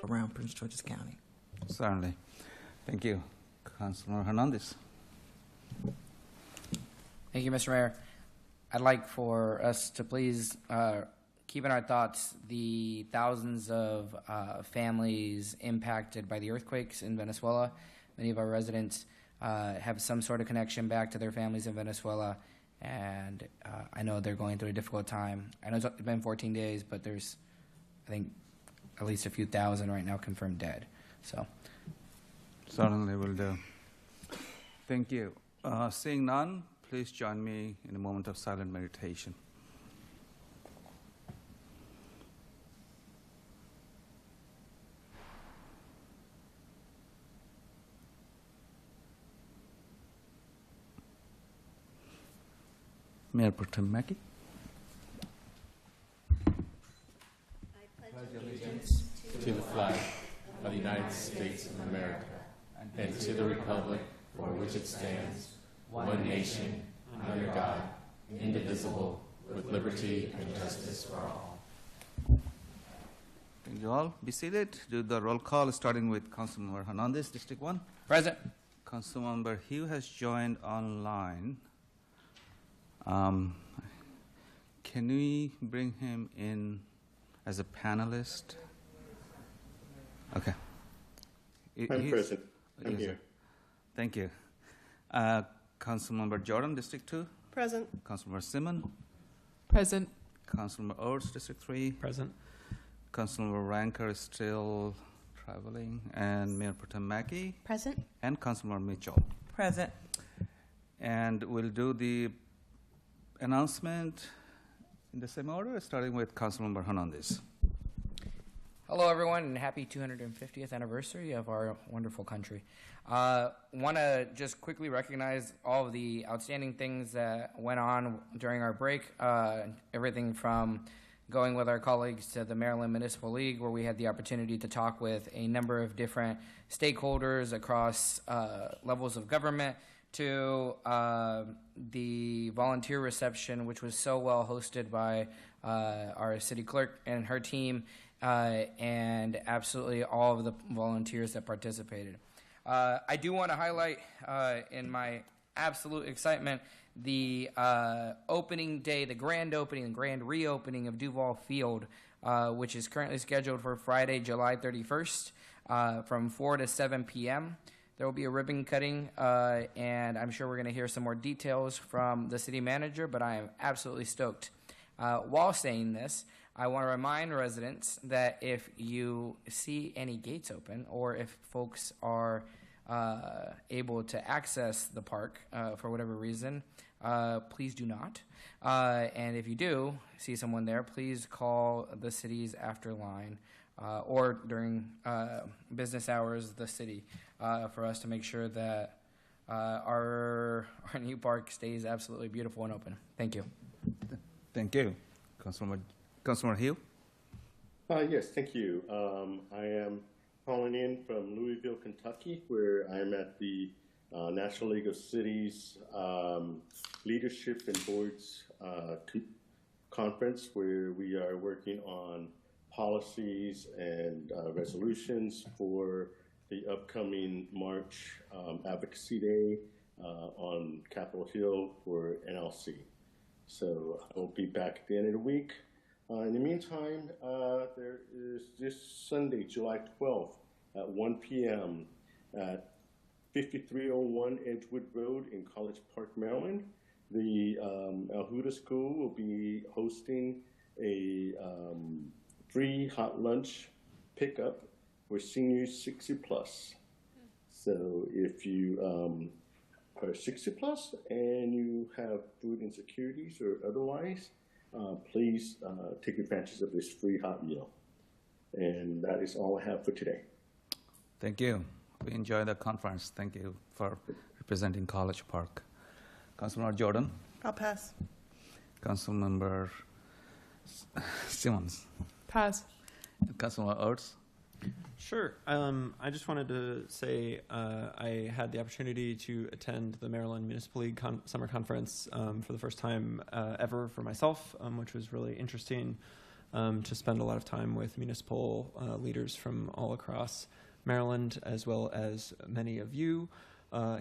around Prince George's County. Certainly. Thank you. Councilor Hernandez. Thank you, Mr. Mayor. I'd like for us to please keep in our thoughts the thousands of families impacted by the earthquakes in Venezuela. Many of our residents have some sort of connection back to their families in Venezuela, and I know they're going through a difficult time. I know it's been 14 days, but there's, I think, at least a few thousand right now confirmed dead. So, Certainly will do. Thank you. Seeing none, please join me in a moment of silent meditation. Mayor Pro Tem Mackey. I pledge allegiance to the flag of the United States of America and to the republic for which it stands, one nation, under God, indivisible, with liberty and justice for all. Thank you all. Be seated. Do the roll call, starting with Councilmember Hernandez, District 1. Present. Councilmember Hugh has joined online. Can we bring him in as a panelist? Okay. I'm present. I'm Yes, here. sir. Thank you. Councilmember Jordan, District 2. Present. Councilmember Simon. Present. Councilmember Oates, District 3. Present. Councilmember Ranker is still traveling. And Mayor Pro Tem Mackey. Present. And Councilmember Mitchell. Present. And we'll do the announcement in the same order, starting with Councilmember Hernandez. Hello, everyone, and happy 250th anniversary of our wonderful country. Want to just quickly recognize all of the outstanding things that went on during our break. Everything from going with our colleagues to the Maryland Municipal League, where we had the opportunity to talk with a number of different stakeholders across levels of government, to the volunteer reception, which was so well hosted by our city clerk and her team, and absolutely all of the volunteers that participated. I do want to highlight, in my absolute excitement, the opening day, the grand opening, the grand reopening of Duval Field, which is currently scheduled for Friday, July 31st, from 4 to 7 p.m. There will be a ribbon cutting, and I'm sure we're going to hear some more details from the city manager, but I am absolutely stoked. While saying this, I want to remind residents that if you see any gates open, or if folks are able to access the park for whatever reason, please do not. And if you do see someone there, please call the city's after line or during business hours of the city for us to make sure that our new park stays absolutely beautiful and open. Thank you. Thank you. Councilmember Hill. Yes, thank you. I am calling in from Louisville, Kentucky, where I'm at the National League of Cities Leadership and Boards Conference, where we are working on policies and resolutions for the upcoming March Advocacy Day on Capitol Hill for NLC. So I will be back at the end of the week. In the meantime, there is this Sunday, July 12th at 1 p.m. at 5301 Edgewood Road in College Park, Maryland. The El Huda School will be hosting a free hot lunch pickup for seniors 60 plus. So if you are 60 plus and you have food insecurities or otherwise, please take advantage of this free hot meal. And that is all I have for today. Thank you. We enjoy the conference. Thank you for representing College Park. Councilmember Jordan. I'll pass. Councilmember Simmons. Pass. Councilmember Oates. Sure. I just wanted to say I had the opportunity to attend the Maryland Municipal League Summer Conference for the first time ever for myself, which was really interesting. to spend a lot of time with municipal leaders from all across Maryland, as well as many of you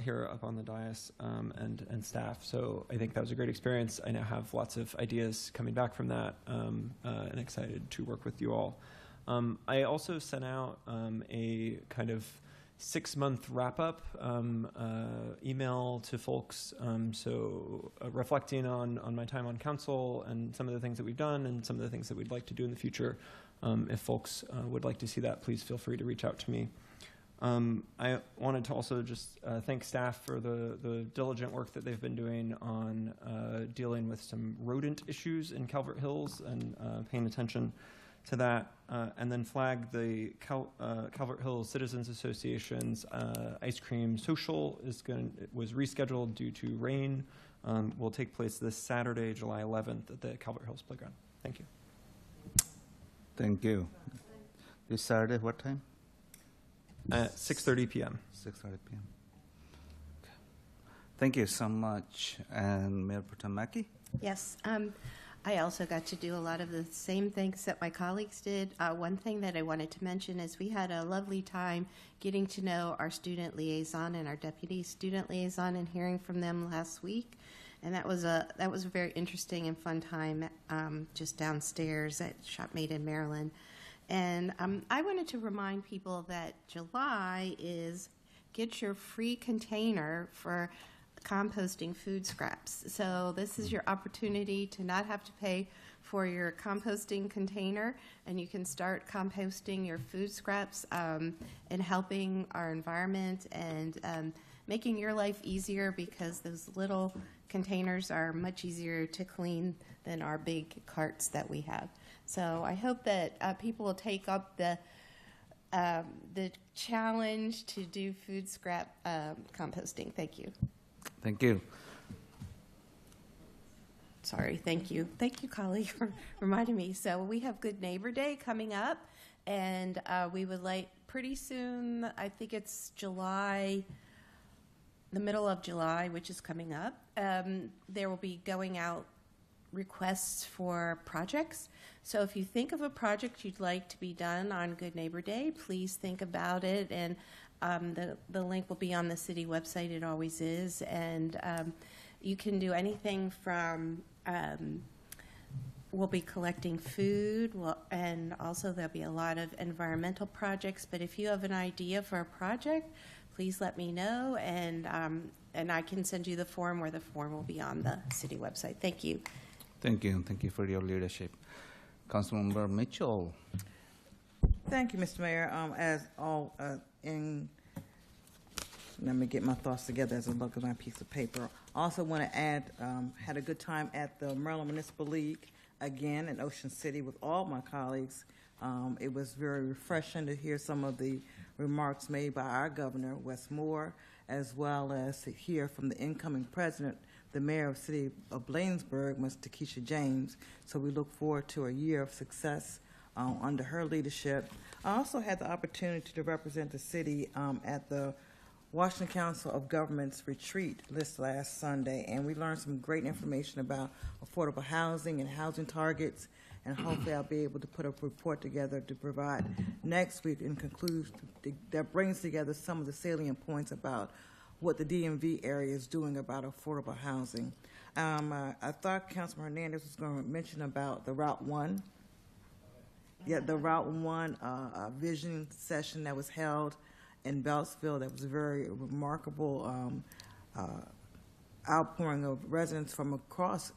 here up on the dais and staff. So I think that was a great experience. I now have lots of ideas coming back from that and excited to work with you all. I also sent out a kind of 6-month wrap-up email to folks, reflecting on my time on council and some of the things that we've done and some of the things that we'd like to do in the future. If folks would like to see that, please feel free to reach out to me. I wanted to also just thank staff for the diligent work that they've been doing on dealing with some rodent issues in Calvert Hills and paying attention to that, and then flag the Calvert Hills Citizens Association's ice cream social was rescheduled due to rain. Will take place this Saturday, July 11th, at the Calvert Hills Playground. Thank you. Thank you. This Saturday, what time? At 6:30 p.m. 6:30 p.m. Okay. Thank you so much. And Mayor Pro Tem Mackey? Yes, I also got to do a lot of the same things that my colleagues did. One thing that I wanted to mention is we had a lovely time getting to know our student liaison and our deputy student liaison and hearing from them last week. And that was a very interesting and fun time just downstairs at Shopmate in Maryland. And I wanted to remind people that July is get your free container for composting food scraps. So this is your opportunity to not have to pay for your composting container, and you can start composting your food scraps and helping our environment and making your life easier, because those little containers are much easier to clean than our big carts that we have. So I hope that people will take up the challenge to do food scrap composting. Thank you. Thank you. Sorry, thank you. Thank you, colleague, for reminding me. So we have Good Neighbor Day coming up, and we would like pretty soon, I think it's July, the middle of July, which is coming up, there will be going out requests for projects. So if you think of a project you'd like to be done on Good Neighbor Day, please think about it. And the link will be on the city website. It always is. And you can do anything from, we'll be collecting food, and also there'll be a lot of environmental projects. But if you have an idea for a project, please let me know, and I can send you the form, or the form will be on the city website. Thank you. Thank you. Thank you for your leadership. Councilmember Mitchell. Thank you, Mr. Mayor. Let me get my thoughts together as I look at my piece of paper. Also want to add, had a good time at the Maryland Municipal League, again, in Ocean City with all my colleagues. It was very refreshing to hear some of the remarks made by our governor, Wes Moore, as well as to hear from the incoming president, the mayor of the city of Bladensburg, Ms. Takesha James. So we look forward to a year of success under her leadership. I also had the opportunity to represent the city at the Washington Council of Governments retreat this last Sunday, and we learned some great information about affordable housing and housing targets, and hopefully I'll be able to put a report together to provide next week and conclude that brings together some of the salient points about what the DMV area is doing about affordable housing. I thought Councilman Hernandez was going to mention about the Route 1. Yeah, the Route 1 vision session that was held in Beltsville. That was a very remarkable outpouring of residents from across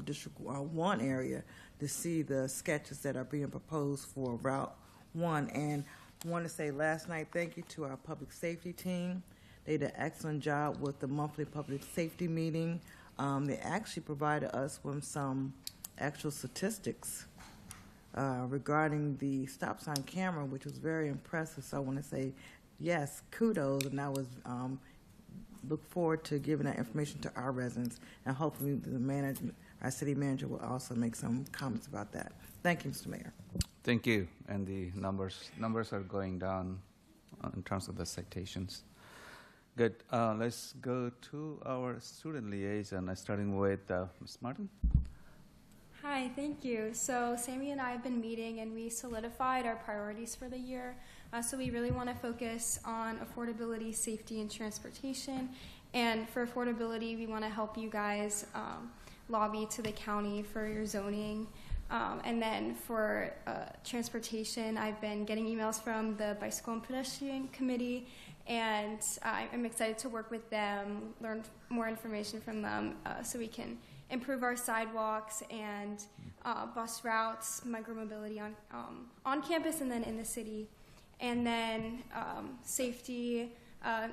District 1 area to see the sketches that are being proposed for Route 1. And I want to say last night, thank you to our public safety team. They did an excellent job with the monthly public safety meeting. They actually provided us with some actual statistics regarding the stop sign camera, which was very impressive. So I want to say, yes, kudos, and I was look forward to giving that information to our residents, and hopefully the management, our city manager, will also make some comments about that. Thank you, Mr. Mayor. Thank you. And the numbers are going down in terms of the citations. Good. Let's go to our student liaison, starting with Ms. Martin. Hi, thank you. So Sammy and I have been meeting and we solidified our priorities for the year. So we really want to focus on affordability, safety, and transportation. And for affordability, we want to help you guys lobby to the county for your zoning. And then for transportation, I've been getting emails from the Bicycle and Pedestrian Committee, and I'm excited to work with them, learn more information from them so we can improve our sidewalks and bus routes, micromobility on campus and then in the city. And then safety,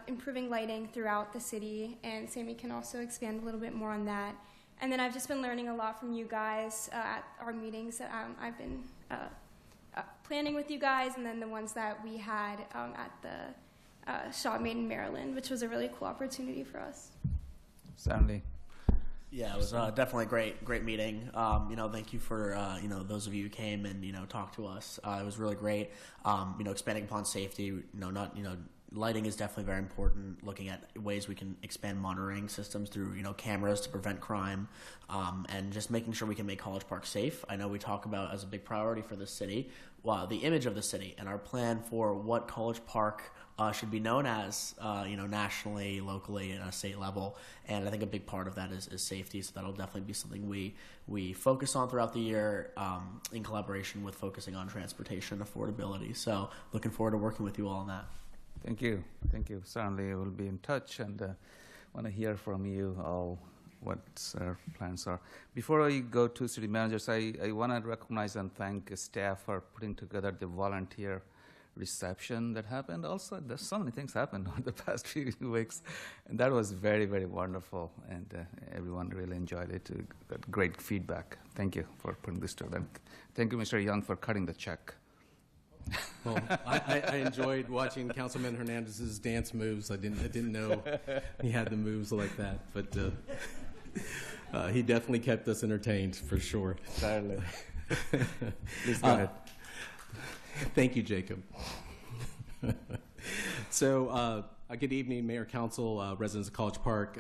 improving lighting throughout the city, and Sammy can also expand a little bit more on that. And then I've just been learning a lot from you guys at our meetings that I've been planning with you guys, and then the ones that we had at the Shop Made in Maryland, which was a really cool opportunity for us. Certainly. Yeah, it was definitely a great meeting. Thank you for those of you who came and talked to us. It was really great. Expanding upon safety. Lighting is definitely very important. Looking at ways we can expand monitoring systems through cameras to prevent crime, and just making sure we can make College Park safe. I know we talk about as a big priority for the city, the image of the city and our plan for what College Park should be known as, nationally, locally, and at a state level. And I think a big part of that is safety. So that'll definitely be something we focus on throughout the year, in collaboration with focusing on transportation and affordability. So looking forward to working with you all on that. Thank you. Thank you. Certainly, we'll be in touch and want to hear from you all what our plans are. Before I go to city managers, I want to recognize and thank staff for putting together the volunteer reception that happened. Also, there's so many things happened over the past few weeks, and that was very, very wonderful, and everyone really enjoyed it. Got great feedback. Thank you for putting this together. Thank you, Mr. Young, for cutting the check. Well, I enjoyed watching Councilman Hernandez's dance moves. I didn't know he had the moves like that, but he definitely kept us entertained for sure. Certainly. Please go ahead. Thank you, Jacob. So, good evening, Mayor, Council, residents of College Park.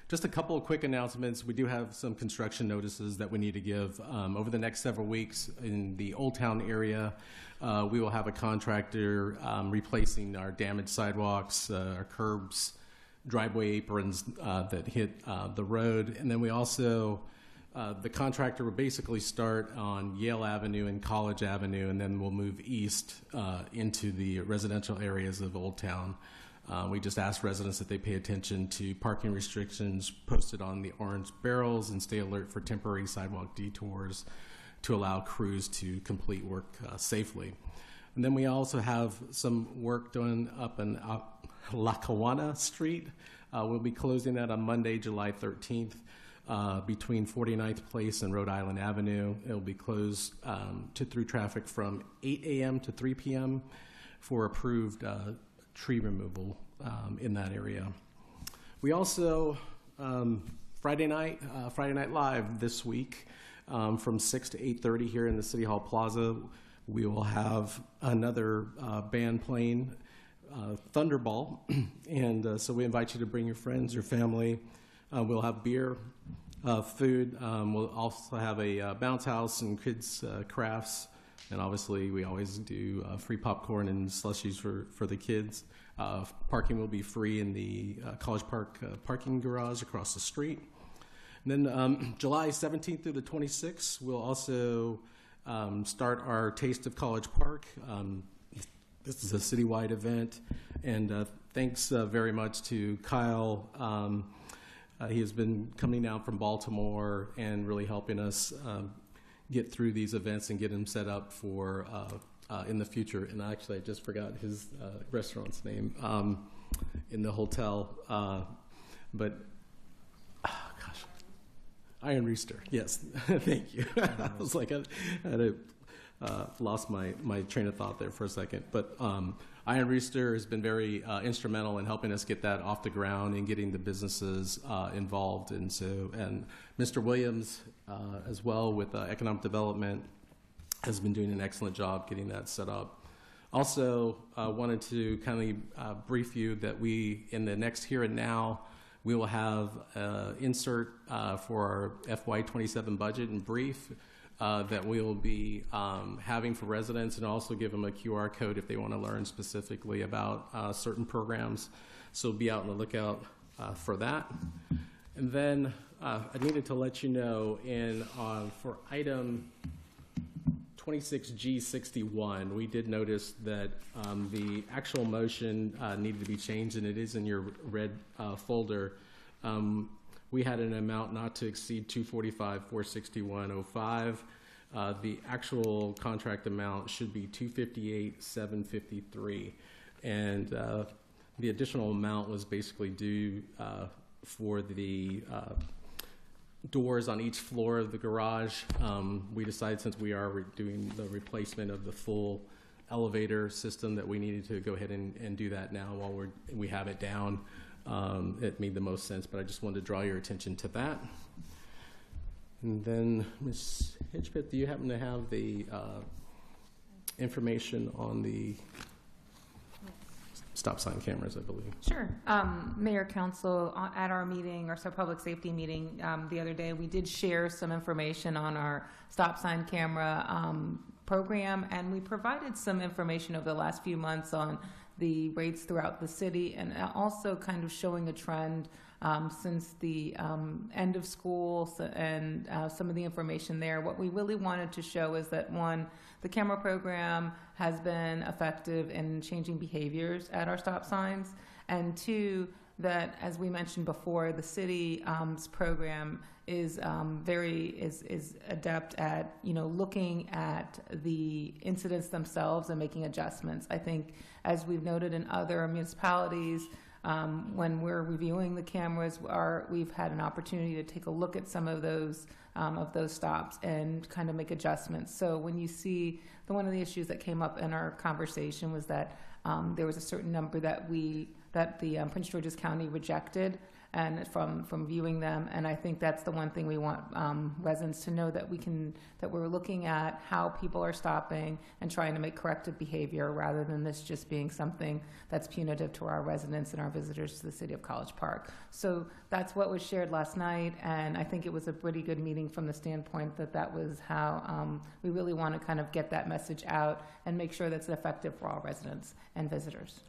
Just a couple of quick announcements. We do have some construction notices that we need to give. Over the next several weeks in the Old Town area, we will have a contractor replacing our damaged sidewalks, our curbs, driveway aprons that hit the road. And then we also, the contractor will basically start on Yale Avenue and College Avenue, and then we'll move east into the residential areas of Old Town. We just ask residents that they pay attention to parking restrictions posted on the orange barrels and stay alert for temporary sidewalk detours to allow crews to complete work safely. And then we also have some work done up in Lackawanna Street. We'll be closing that on Monday, July 13th, between 49th Place and Rhode Island Avenue. It'll be closed to through traffic from 8 a.m. to 3 p.m. for approved tree removal in that area. We also, Friday night live this week, from 6 to 8:30 here in the City Hall Plaza, we will have another band playing, Thunderball, and so we invite you to bring your friends, your family. We'll have beer, food. We'll also have a bounce house and kids' crafts. And obviously, we always do free popcorn and slushies for the kids. Parking will be free in the College Park parking garage across the street. And then July 17th through the 26th, we'll also start our Taste of College Park. This is a citywide event. And thanks very much to Kyle. He has been coming down from Baltimore and really helping us get through these events and get them set up for in the future. And actually, I just forgot his restaurant's name in the hotel. But, gosh, Iron Rooster. Yes, thank you. I was like, I had lost my train of thought there for a second. But Iron Rooster has been very instrumental in helping us get that off the ground and getting the businesses involved. And Mr. Williams, as well with economic development, has been doing an excellent job getting that set up. Also, wanted to kind of brief you that we, in the next here and now, We will have insert for our FY27 budget and brief that we will be having for residents, and also give them a QR code if they want to learn specifically about certain programs. So be out on the lookout for that. And then I needed to let you know for item 26G61, we did notice that the actual motion needed to be changed, and it is in your red folder. We had an amount not to exceed $245,461.05. The actual contract amount should be $258,753, and the additional amount was basically due for the doors on each floor of the garage. We decided, since we are doing the replacement of the full elevator system, that we needed to go ahead and do that now while we have it down. It made the most sense, but I just wanted to draw your attention to that. And then, Ms. Hitchpeth, do you happen to have the information on the stop sign cameras, I believe? Sure. Mayor, Council, at our meeting, our public safety meeting the other day, we did share some information on our stop sign camera program, and we provided some information over the last few months on the rates throughout the city, and also kind of showing a trend since the end of school, and some of the information there. What we really wanted to show is that, one, the camera program has been effective in changing behaviors at our stop signs, and two, that, as we mentioned before, the city's program is is adept at looking at the incidents themselves and making adjustments. I think, as we've noted in other municipalities, when we're reviewing the cameras, we've had an opportunity to take a look at some of those stops and kind of make adjustments. So when you see one of the issues that came up in our conversation was that there was a certain number that the Prince George's County rejected, and from viewing them, and I think that's the one thing we want residents to know, that we're looking at how people are stopping and trying to make corrective behavior, rather than this just being something that's punitive to our residents and our visitors to the city of College Park. So that's what was shared last night, and I think it was a pretty good meeting from the standpoint that was how we really want to kind of get that message out and make sure that's effective for all residents and visitors.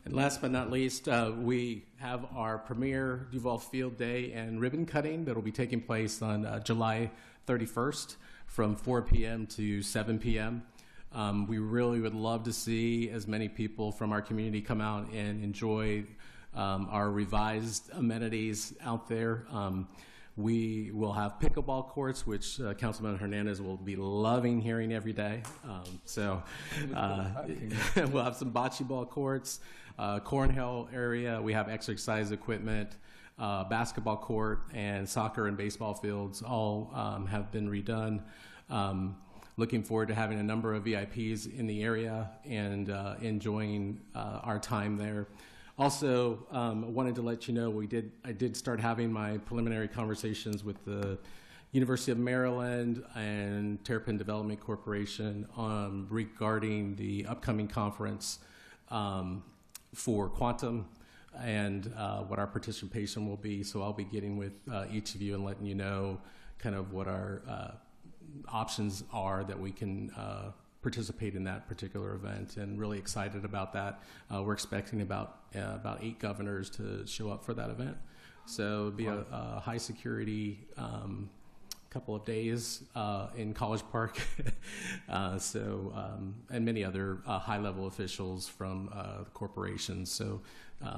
And last but not least, we have our premier Duval Field Day and ribbon cutting that will be taking place on July 31st from 4 p.m. to 7 p.m. We really would love to see as many people from our community come out and enjoy our revised amenities out there. We will have pickleball courts, which Councilman Hernandez will be loving hearing every day. We'll have some bocce ball courts, cornhole area. We have exercise equipment, basketball court, and soccer and baseball fields all have been redone. Looking forward to having a number of VIPs in the area and enjoying our time there. Also, wanted to let you know I did start having my preliminary conversations with the University of Maryland and Terrapin Development Corporation regarding the upcoming conference for Quantum and what our participation will be. So I'll be getting with each of you and letting you know kind of what our options are that we can participate in that particular event, and really excited about that. We're expecting about 8 governors to show up for that event. So it'll be a high security couple of days in College Park. And many other high level officials from corporations. So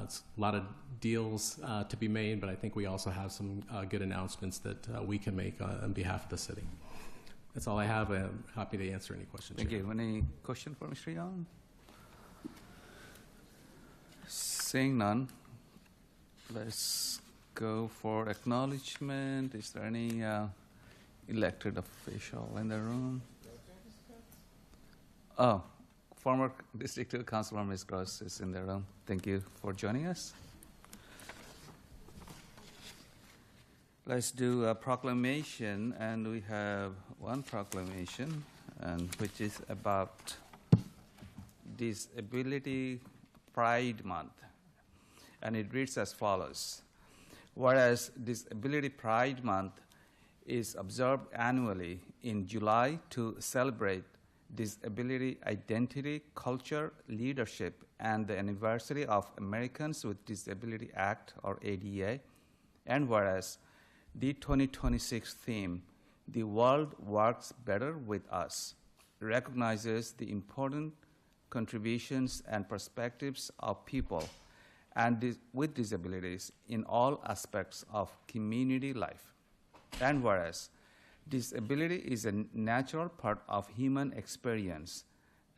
it's a lot of deals to be made, but I think we also have some good announcements that we can make on behalf of the city. That's all I have. I'm happy to answer any questions. Thank you. Any question for Mr. Young? Seeing none, let's go for acknowledgement. Is there any elected official in the room? Oh, former District 2 Councilor Ms. Gross is in the room. Thank you for joining us. Let's do a proclamation, and we have one proclamation, and which is about Disability Pride Month, and it reads as follows. whereas Disability Pride Month is observed annually in July to celebrate disability identity, culture, leadership, and the anniversary of Americans with Disability Act, or ADA, and whereas the 2026 theme, The World Works Better with Us, recognizes the important contributions and perspectives of people and with disabilities in all aspects of community life. And whereas disability is a natural part of human experience,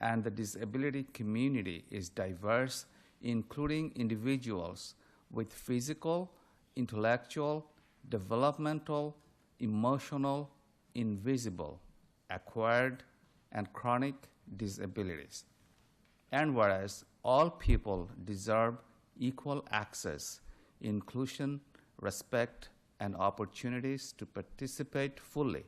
and the disability community is diverse, including individuals with physical, intellectual, developmental, emotional, invisible, acquired, and chronic disabilities. And whereas all people deserve equal access, inclusion, respect, and opportunities to participate fully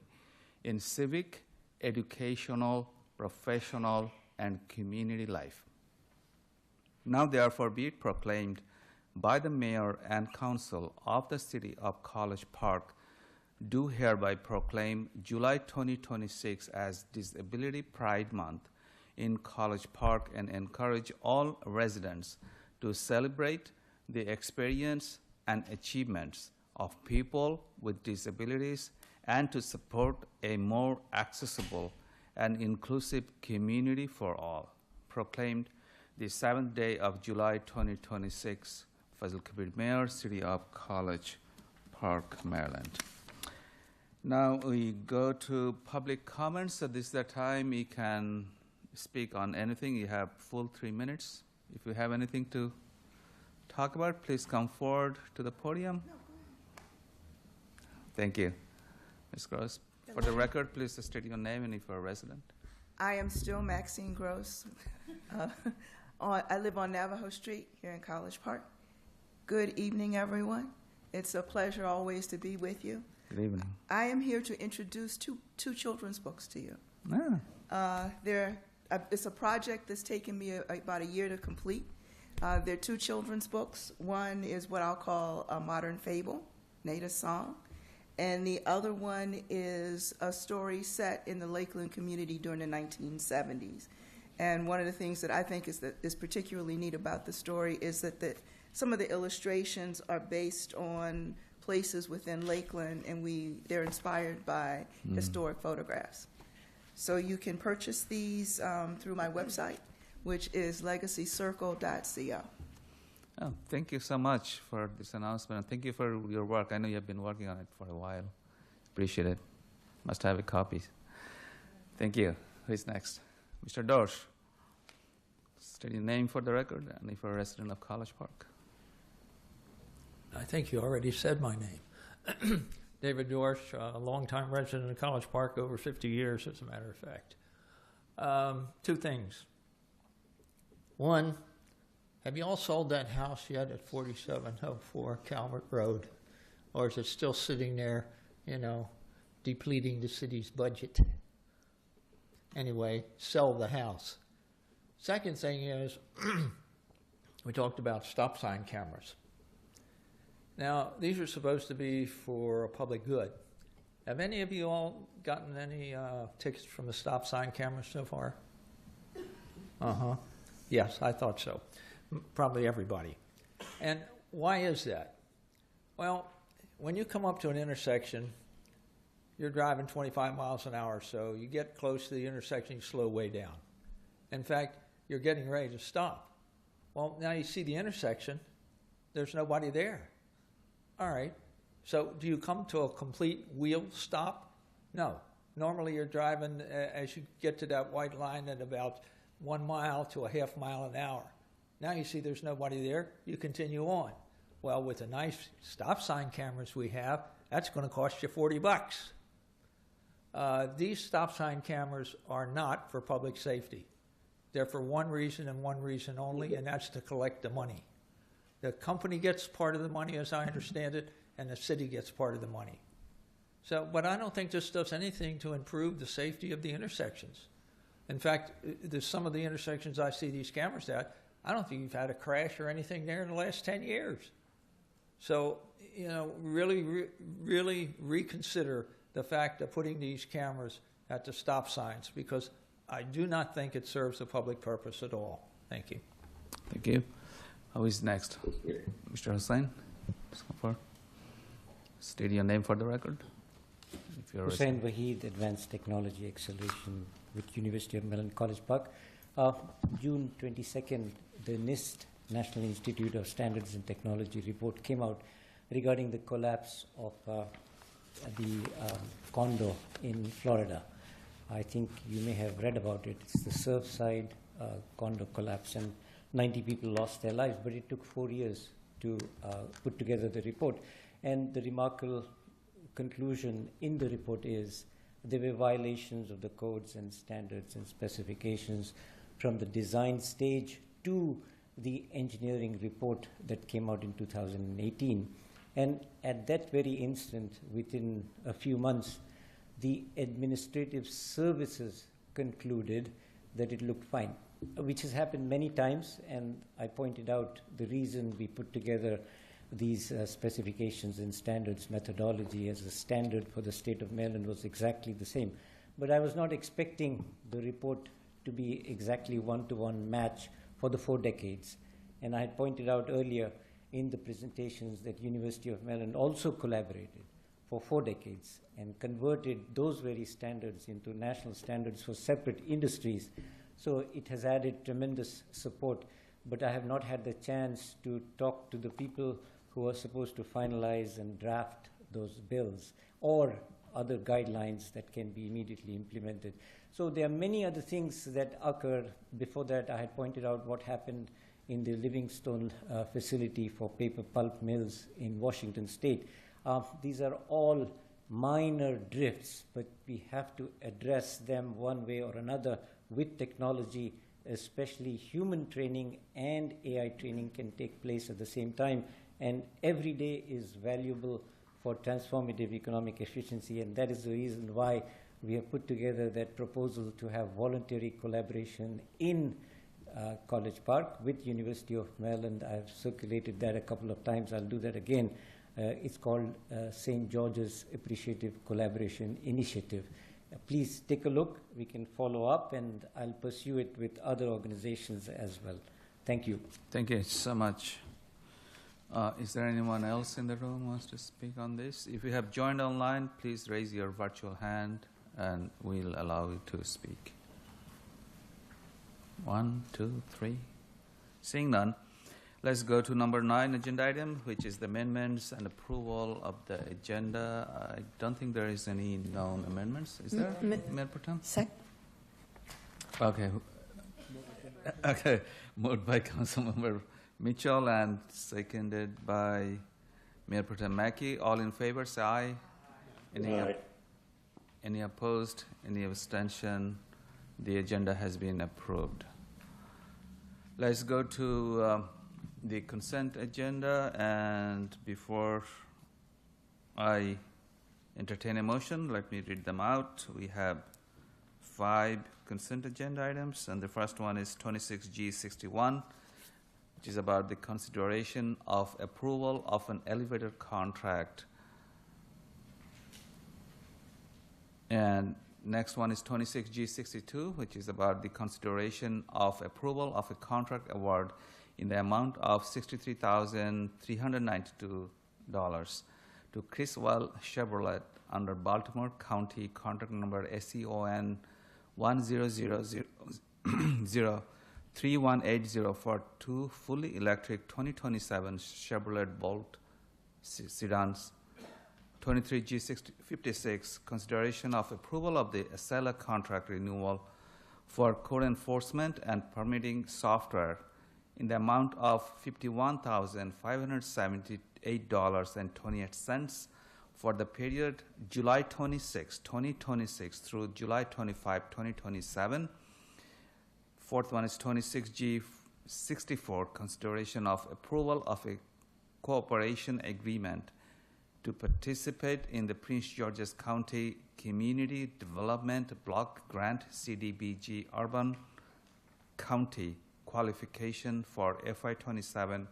in civic, educational, professional, and community life. Now therefore be it proclaimed by the Mayor and Council of the City of College Park, do hereby proclaim July 2026 as Disability Pride Month in College Park and encourage all residents to celebrate the experience and achievements of people with disabilities and to support a more accessible and inclusive community for all. Proclaimed the 7th day of July 2026, Fazil Kabir Mayor, City of College Park, Maryland. Now we go to public comments. So this is the time you can speak on anything. You have full 3 minutes. If you have anything to talk about, please come forward to the podium. Thank you. Ms. Gross, for the record, please state your name and if you're a resident. I am still Maxine Gross. I live on Navajo Street here in College Park. Good evening, everyone. It's a pleasure always to be with you. Good evening. I am here to introduce two children's books to you. It's a project that's taken me about a year to complete. They're two children's books. One is what I'll call a modern fable, Native Song, and the other one is a story set in the Lakeland community during the 1970s. And one of the things that I think is particularly neat about the story is that some of the illustrations are based on places within Lakeland, and they're inspired by historic photographs. So you can purchase these through my website, which is legacycircle.co. Oh, thank you so much for this announcement. Thank you for your work. I know you have been working on it for a while. Appreciate it. Must have a copy. Thank you. Who's next? Mr. Dorsch. State your name for the record and if you're a resident of College Park. I think you already said my name. David Dorsch, a longtime resident of College Park, over 50 years, as a matter of fact. Two things. One, have you all sold that house yet at 4704 Calvert Road? Or is it still sitting there, depleting the city's budget? Anyway, sell the house. Second thing is, we talked about stop sign cameras. Now, these are supposed to be for a public good. Have any of you all gotten any tickets from the stop sign cameras so far? Yes, I thought so. Probably everybody. And why is that? Well, when you come up to an intersection, you're driving 25 miles an hour, so you get close to the intersection, you slow way down. In fact, you're getting ready to stop. Well, now you see the intersection, there's nobody there. All right, so do you come to a complete wheel stop? No. Normally you're driving as you get to that white line at about 1 mile to a half mile an hour. Now you see there's nobody there, you continue on. Well, with the nice stop sign cameras we have, that's going to cost you $40. These stop sign cameras are not for public safety. They're for one reason and one reason only, and that's to collect the money. The company gets part of the money, as I understand it, and the city gets part of the money. So, but I don't think this does anything to improve the safety of the intersections. In fact, there's some of the intersections I see these cameras at, I don't think you've had a crash or anything there in the last 10 years. So, really reconsider the fact of putting these cameras at the stop signs, because I do not think it serves the public purpose at all. Thank you. Thank you. Who is next? Mr. Hussain? State your name for the record. If you're Hussain Waheed, Advanced Technology Acceleration with University of Maryland, College Park. June 22nd, the NIST, National Institute of Standards and Technology report came out regarding the collapse of the condo in Florida. I think you may have read about it. It's the Surfside condo collapse, and 90 people lost their lives, but it took 4 years to put together the report. And the remarkable conclusion in the report is there were violations of the codes and standards and specifications from the design stage to the engineering report that came out in 2018. And at that very instant, within a few months, the administrative services concluded that it looked fine, which has happened many times. And I pointed out the reason we put together these specifications and standards methodology as a standard for the state of Maryland was exactly the same. But I was not expecting the report to be exactly one-to-one match for the 4 decades. And I had pointed out earlier in the presentations that University of Maryland also collaborated for 4 decades and converted those very standards into national standards for separate industries. So it has added tremendous support, but I have not had the chance to talk to the people who are supposed to finalize and draft those bills or other guidelines that can be immediately implemented. So there are many other things that occur. Before that, I had pointed out what happened in the Livingstone facility for paper pulp mills in Washington State. These are all minor drifts, but we have to address them one way or another with technology, especially human training and AI training can take place at the same time. And every day is valuable for transformative economic efficiency, and that is the reason why we have put together that proposal to have voluntary collaboration in College Park with University of Maryland. I've circulated that a couple of times. I'll do that again. It's called St. George's Appreciative Collaboration Initiative. Please take a look. We can follow up, and I'll pursue it with other organizations as well. Thank you. Thank you so much. Is there anyone else in the room who wants to speak on this? If you have joined online, please raise your virtual hand and we'll allow you to speak. 1, 2, 3. Seeing none, let's go to number 9 agenda item, which is the amendments and approval of the agenda. I don't think there is any known amendments. Is there, Mayor Protem? Okay. Okay. Moved by Councilmember Mitchell and seconded by Mayor Protem Mackey. All in favor, say aye. Aye. Any opposed? Any abstention? The agenda has been approved. Let's go to the consent agenda, and before I entertain a motion, let me read them out. We have 5 consent agenda items, and the first one is 26G61, which is about the consideration of approval of an elevator contract. And next one is 26G62, which is about the consideration of approval of a contract award in the amount of $63,392 to Criswell Chevrolet under Baltimore County contract number SEON 10003180 for 2 fully electric 2027 Chevrolet Bolt sedans. 23G56, consideration of approval of the Acela contract renewal for code enforcement and permitting software in the amount of $51,578.28 for the period July 26, 2026 through July 25, 2027. Fourth one is 26G64, consideration of approval of a cooperation agreement to participate in the Prince George's County Community Development Block Grant CDBG Urban County qualification for FY27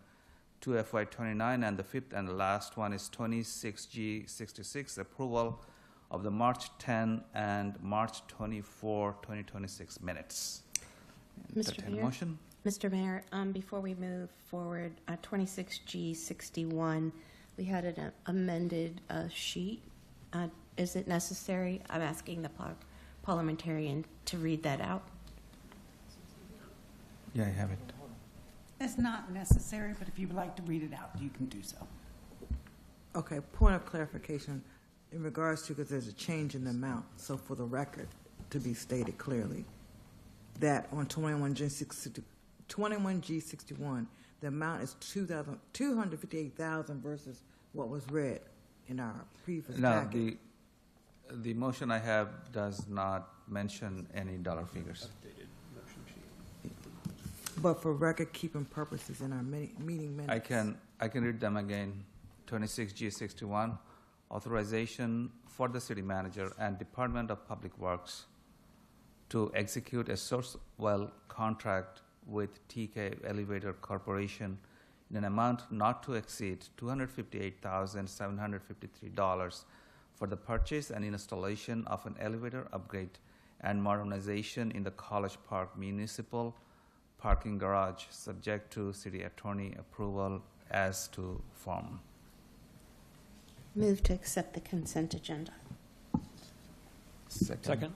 to FY29, and the fifth and last one is 26G66, approval of the March 10 and March 24, 2026 minutes. Mr. Entertain a Mayor? motion? Mr. Mayor, before we move forward, 26G61, we had an amended sheet. Is it necessary? I'm asking the parliamentarian to read that out. Yeah, I have it. It's not necessary, but if you would like to read it out, you can do so. Okay, point of clarification in regards to, because there's a change in the amount, so for the record, to be stated clearly, that on 21G61, the amount is $258,000 versus what was read in our previous No, packet. the motion I have does not mention any dollar figures. But for record-keeping purposes in our meeting minutes. I can read them again. 26G61, authorization for the city manager and Department of Public Works to execute a Sourcewell contract with TK Elevator Corporation in an amount not to exceed $258,753 for the purchase and installation of an elevator upgrade and modernization in the College Park Municipal Parking Garage, subject to city attorney approval as to form. Move to accept the consent agenda. Second.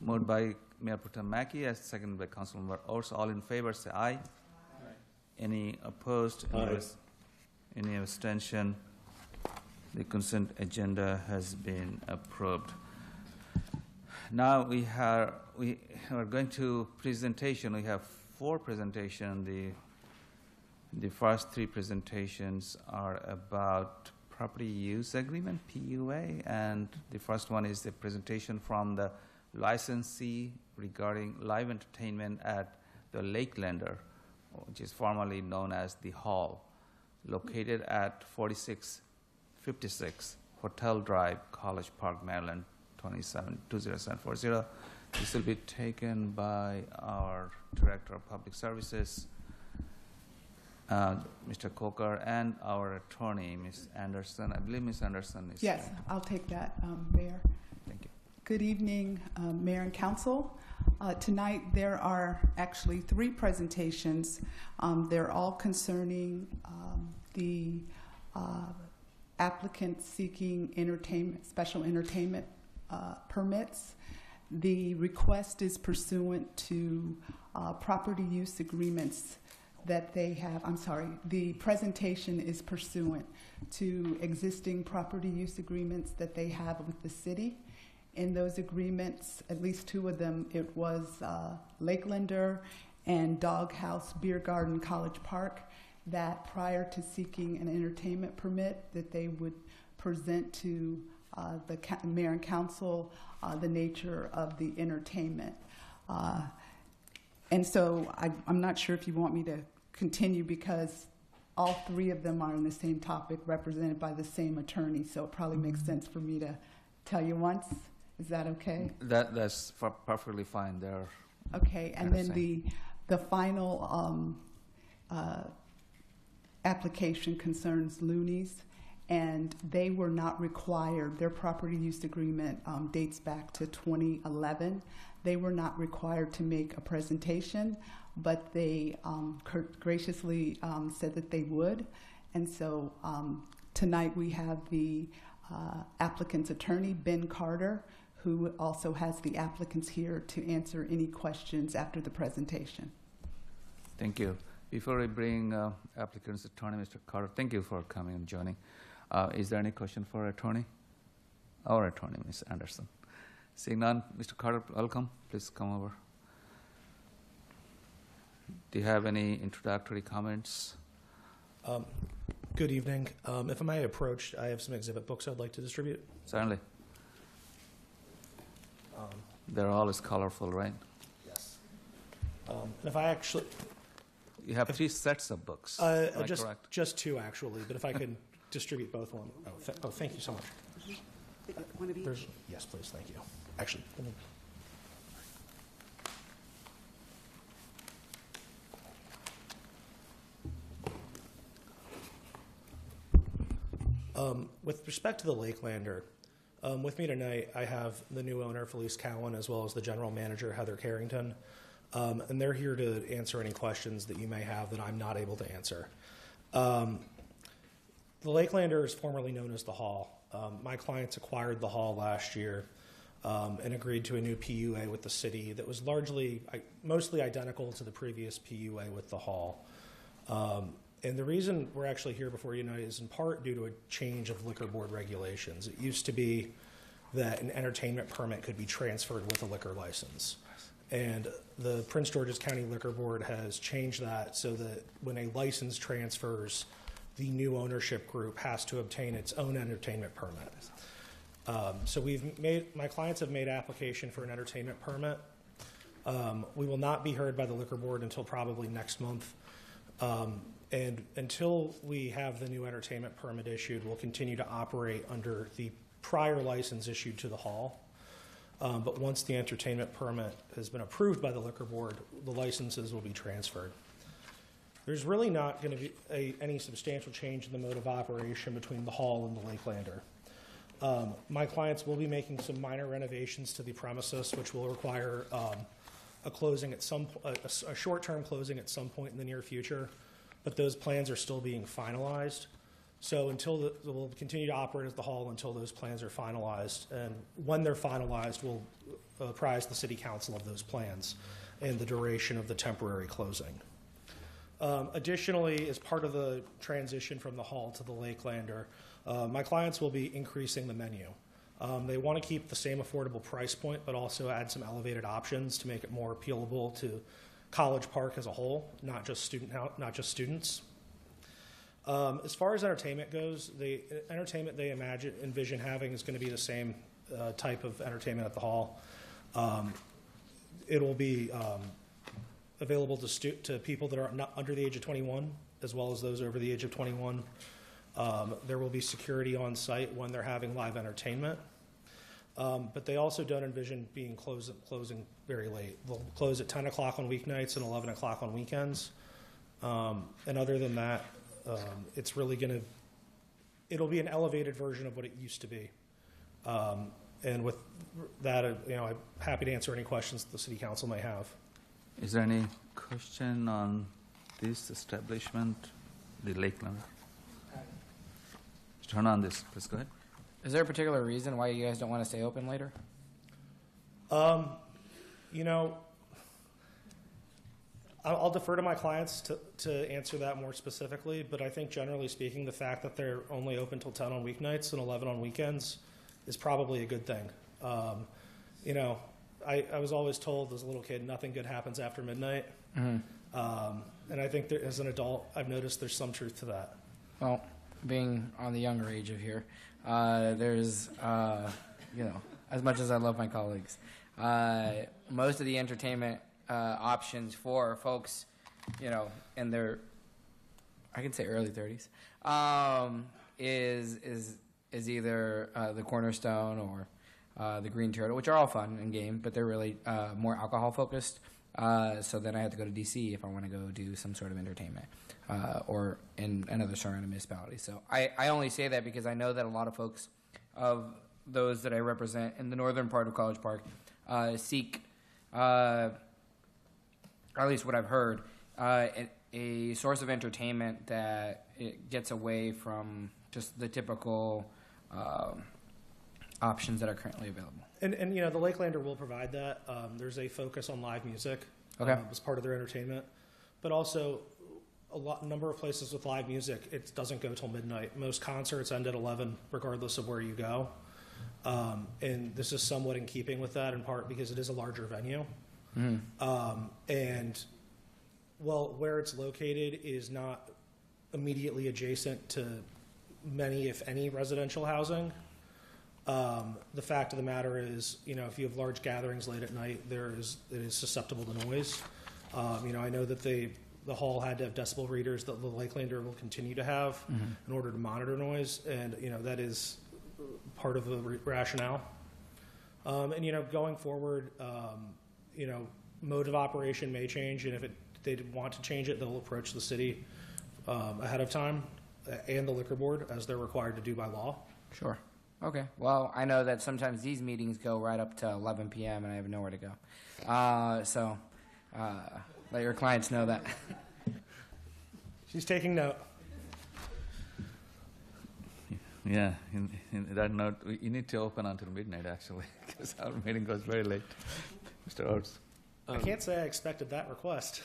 Moved by Mayor Pro Tem Mackey, as seconded by Councilmember Ors. All in favor, say aye. Any opposed? Aye. Any abstention? The consent agenda has been approved. Now we are going to presentation. We have 4 presentations. The first 3 presentations are about property use agreement, PUA, and the first one is the presentation from the licensee regarding live entertainment at the Lakelander, which is formerly known as the Hall, located at 4656 Hotel Drive, College Park, Maryland, 20740. This will be taken by our Director of Public Services, Mr. Coker, and our attorney, Ms. Anderson. I believe Ms. Anderson is Yes, here. I'll take that, Mayor. Thank you. Good evening, Mayor and Council. Tonight there are actually 3 presentations. They're all concerning the applicants seeking special entertainment permits. The request is pursuant to property use agreements that they have. The presentation is pursuant to existing property use agreements that they have with the city. In those agreements, at least 2 of them, it was Lakelander and Doghouse Beer Garden College Park, that prior to seeking an entertainment permit, that they would present to the mayor and council the nature of the entertainment. And so I'm not sure if you want me to continue, because all 3 of them are on the same topic, represented by the same attorney, so it probably makes sense for me to tell you once. Is that okay? That's perfectly fine. They're okay. And then the final application concerns Looney's, and they were not required. Their property use agreement dates back to 2011. They were not required to make a presentation, but they graciously said that they would. And so tonight we have the applicant's attorney, Ben Carter, who also has the applicants here to answer any questions after the presentation. Thank you. Before I bring applicant's attorney, Mr. Carter, thank you for coming and joining. Is there any question for attorney? Our attorney, Ms. Anderson. Seeing none, Mr. Carter, welcome. Please come over. Do you have any introductory comments? Good evening. If I may approach, I have some exhibit books I'd like to distribute. Certainly. They're always colorful, right? Yes. And if I actually... You have 3 sets of books. Just 2, actually, but if I could distribute both of them. Thank you so much. One of each? Yes, please. Thank you. Actually, let me... With respect to the Lakelander, with me tonight, I have the new owner, Felice Cowan, as well as the general manager, Heather Carrington. And they're here to answer any questions that you may have that I'm not able to answer. The Lakelander is formerly known as the Hall. My clients acquired the Hall last year and agreed to a new PUA with the city that was mostly identical to the previous PUA with the Hall. And the reason we're actually here before you tonight is in part due to a change of liquor board regulations. It used to be that an entertainment permit could be transferred with a liquor license. And the Prince George's County Liquor Board has changed that so that when a license transfers, the new ownership group has to obtain its own entertainment permit. So my clients have made application for an entertainment permit. We will not be heard by the liquor board until probably next month. And until we have the new entertainment permit issued, we'll continue to operate under the prior license issued to the Hall. But once the entertainment permit has been approved by the liquor board, the licenses will be transferred. There's really not going to be any substantial change in the mode of operation between the Hall and the Lakelander. My clients will be making some minor renovations to the premises, which will require a closing at a short-term closing at some point in the near future. But those plans are still being finalized. So we'll continue to operate as the Hall until those plans are finalized. And when they're finalized, we'll apprise the City Council of those plans and the duration of the temporary closing. Additionally, as part of the transition from the Hall to the Lakelander, my clients will be increasing the menu. They want to keep the same affordable price point, but also add some elevated options to make it more appealable to College Park as a whole, not just students. As far as entertainment goes, the entertainment they envision having is going to be the same type of entertainment at the Hall. It will be available to people that are not under the age of 21, as well as those over the age of 21. There will be security on site when they're having live entertainment. But they also don't envision being closing very late. They'll close at 10 o'clock on weeknights and 11 o'clock on weekends. And other than that, it's really it'll be an elevated version of what it used to be. And with that, I'm happy to answer any questions that the City Council may have. Is there any question on this establishment, the Lakelander? Turn on this, please go ahead. Is there a particular reason why you guys don't want to stay open later? I'll defer to my clients to answer that more specifically, but I think generally speaking, the fact that they're only open till 10 on weeknights and 11 on weekends is probably a good thing. I was always told as a little kid, nothing good happens after midnight. Mm-hmm. And I think as an adult, I've noticed there's some truth to that. Well, being on the younger age of here, there's, as much as I love my colleagues, most of the entertainment options for folks, in their, I can say early 30s, is either the Cornerstone or the Green Turtle, which are all fun and game, but they're really more alcohol focused. So then I have to go to DC if I want to go do some sort of entertainment or in another surrounding municipality. So I only say that because I know that a lot of folks of those that I represent in the northern part of College Park seek, or at least what I've heard, a source of entertainment that it gets away from just the typical options that are currently available. And the Lakelander will provide that. There's a focus on live music as part of their entertainment, but also number of places with live music, it doesn't go till midnight. Most concerts end at 11, regardless of where you go. And this is somewhat in keeping with that, in part because it is a larger venue. Mm-hmm. And where it's located is not immediately adjacent to many, if any, residential housing. The fact of the matter is, if you have large gatherings late at night, it is susceptible to noise. I know that the hall had to have decibel readers that the Lakelander will continue to have in order to monitor noise, and that is part of the rationale. And going forward, mode of operation may change, and if they want to change it, they'll approach the city ahead of time. and the liquor board, as they're required to do by law. Sure. Okay. Well, I know that sometimes these meetings go right up to 11 p.m. and I have nowhere to go. So let your clients know that. She's taking note. Yeah, in that note, you need to open until midnight, actually, because our meeting goes very late. Mr. Oates. I can't say I expected that request.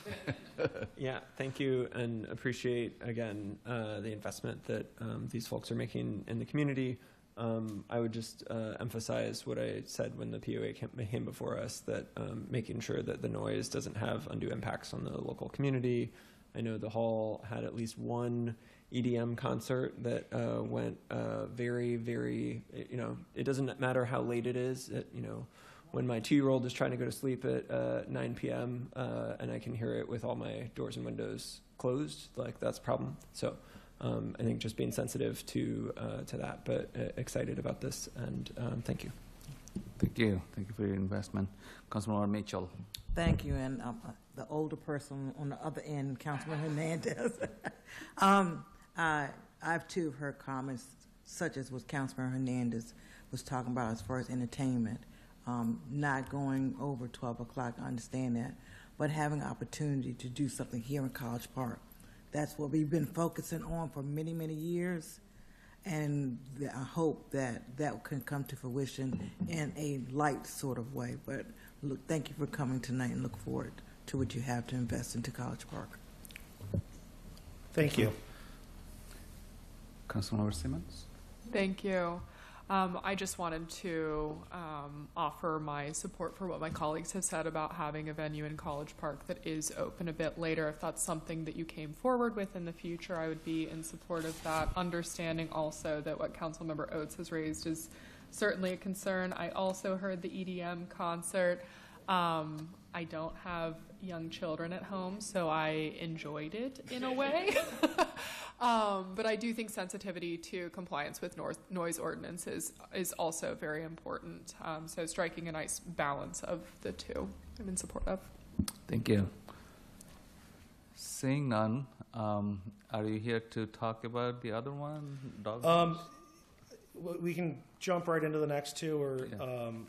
Yeah, thank you, and appreciate, again, the investment that these folks are making in the community. I would just emphasize what I said when the POA came before us, that making sure that the noise doesn't have undue impacts on the local community. I know the hall had at least one EDM concert that went very, very, it doesn't matter how late it is. When my 2-year-old is trying to go to sleep at 9 p.m. And I can hear it with all my doors and windows closed, like that's a problem. So I think just being sensitive to that, but excited about this, and thank you. Thank you. Thank you for your investment. Councilmember Mitchell. Thank you, and the older person on the other end, Councilman Hernandez. I've too heard comments such as what Councilman Hernandez was talking about as far as entertainment, not going over 12 o'clock, I understand that, but having opportunity to do something here in College Park. That's what we've been focusing on for many, many years, and I hope that that can come to fruition in a light sort of way. But look, thank you for coming tonight, and look forward to what you have to invest into College Park. Thank you. Councilmember Simmons. Thank you. I just wanted to offer my support for what my colleagues have said about having a venue in College Park that is open a bit later. If that's something that you came forward with in the future, I would be in support of that, understanding also that what Councilmember Oates has raised is certainly a concern. I also heard the EDM concert. I don't have young children at home, so I enjoyed it in a way. But I do think sensitivity to compliance with noise ordinances is also very important. So striking a nice balance of the two, I'm in support of. Thank you. Seeing none, are you here to talk about the other one? We can jump right into the next two. Or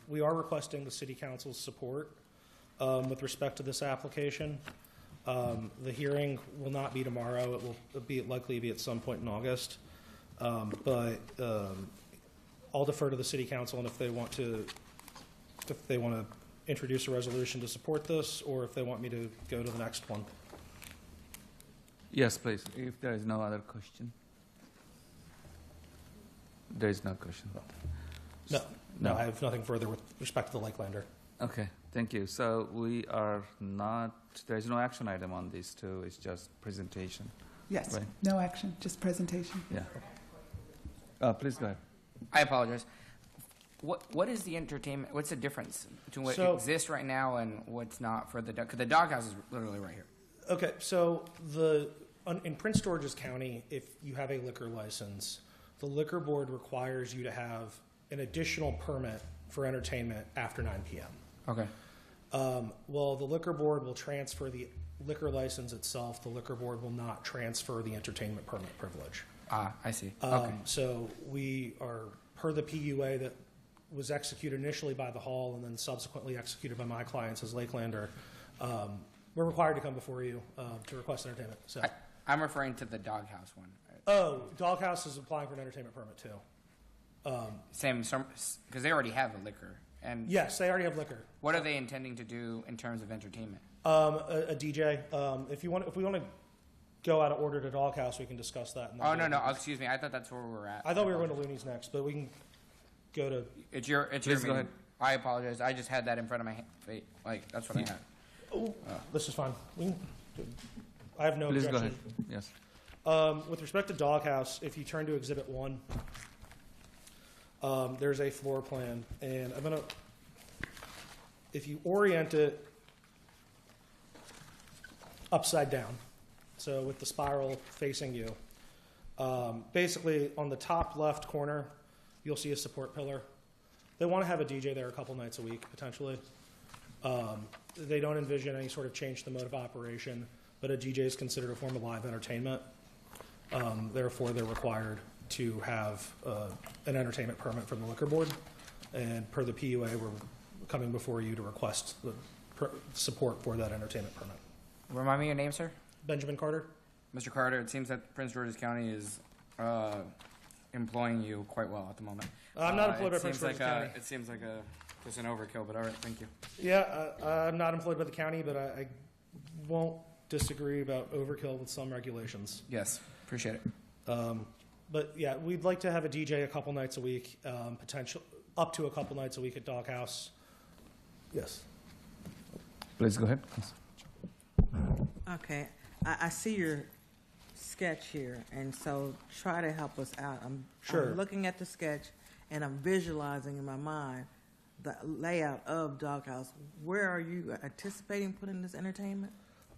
we are requesting the City Council's support with respect to this application. The hearing will not be tomorrow. It will likely be at some point in August. But I'll defer to the City Council, and if they want to introduce a resolution to support this, or if they want me to go to the next one. Yes, please. If there is no other question. There is no question. No, I have nothing further with respect to the Lakelander. Okay, thank you. So we are not, there is no action item on these two, it's just presentation. Yes, right? no action, just presentation. Yeah. Please go ahead. I apologize. What is the entertainment? What's the difference between what exists right now and what's not for the dog? Because the doghouse is literally right here. Okay, so in Prince George's County, if you have a liquor license, the liquor board requires you to have an additional permit for entertainment after 9 p.m. Okay. Well, the liquor board will transfer the liquor license itself. The liquor board will not transfer the entertainment permit privilege. Ah, I see. Okay. So we are, per the PUA that was executed initially by the hall and then subsequently executed by my clients as Lakelander, we're required to come before you to request entertainment. So I'm referring to the doghouse one. Oh, doghouse is applying for an entertainment permit too. Same, because they already have a liquor. And yes, they already have liquor. What are they intending to do in terms of entertainment? A DJ. If we want to go out of order to doghouse, we can discuss that. Oh no, excuse me. I thought that's where we were at. I thought we were going to Looney's next, but we can go to. It's your Please go ahead. I apologize. I just had that in front of my face. Like that's what I had. Oh, this is fine. I have no Please objection. Go ahead. Yes. With respect to doghouse, if you turn to Exhibit 1, there's a floor plan, and I'm going to, if you orient it upside down, so with the spiral facing you, basically on the top left corner, you'll see a support pillar. They want to have a DJ there a couple nights a week, potentially. They don't envision any sort of change to the mode of operation, but a DJ is considered a form of live entertainment. Therefore, they're required to have an entertainment permit from the liquor board. And per the PUA, we're coming before you to request the support for that entertainment permit. Remind me your name, sir? Benjamin Carter. Mr. Carter, it seems that Prince George's County is employing you quite well at the moment. I'm not employed by Prince George's County. It seems like just an overkill, but all right, thank you. Yeah, I'm not employed by the county, but I won't disagree about overkill with some regulations. Yes, appreciate it. But yeah, we'd like to have a DJ a couple nights a week, potential up to a couple nights a week at Doghouse. Yes. Please go ahead. Okay, I see your sketch here, and so try to help us out. I'm looking at the sketch, and I'm visualizing in my mind the layout of Doghouse. Where are you anticipating putting this entertainment?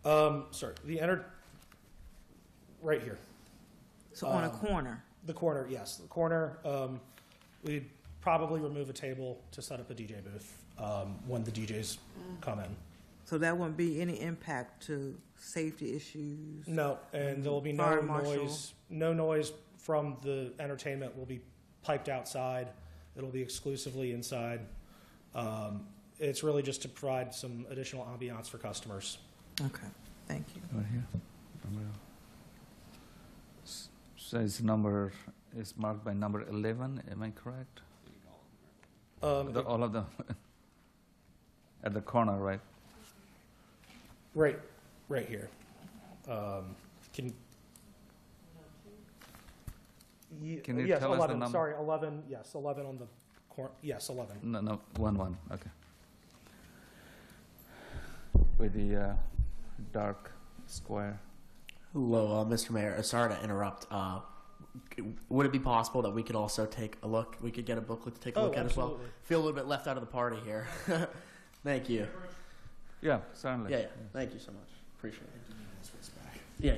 Sorry, right here. So on a corner? The corner, yes. The corner, we'd probably remove a table to set up a DJ booth when the DJs come in. So that wouldn't be any impact to safety issues? No, and there will be no noise. No noise from the entertainment will be piped outside. It'll be exclusively inside. It's really just to provide some additional ambiance for customers. Okay, thank you. Right here. Says number is marked by number 11. Am I correct? All of them at the corner, right? Right here. Can you yes, tell 11, us the number? Sorry, 11. Yes, 11 on the corner. Yes, 11. No, 1. Okay. With the dark square. Hello, Mr. Mayor. Sorry to interrupt. Would it be possible that we could also take a look? We could get a booklet to take a look at as well. Feel a little bit left out of the party here. Thank you. Yeah, certainly. Yeah. Thank you so much. Appreciate it. Yeah.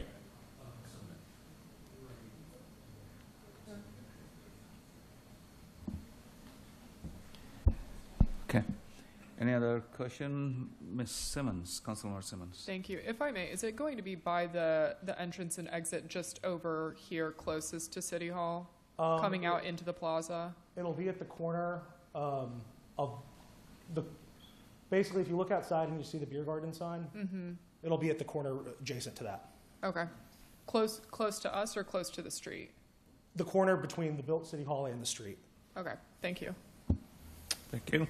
Okay. Any other question? Ms. Simmons, Councilmember Simmons. Thank you. If I may, is it going to be by the entrance and exit just over here closest to City Hall, coming out into the plaza? It'll be at the corner of the. Basically, if you look outside and you see the beer garden sign, it'll be at the corner adjacent to that. Okay. Close to us or close to the street? The corner between the built City Hall and the street. Okay. Thank you. Thank you.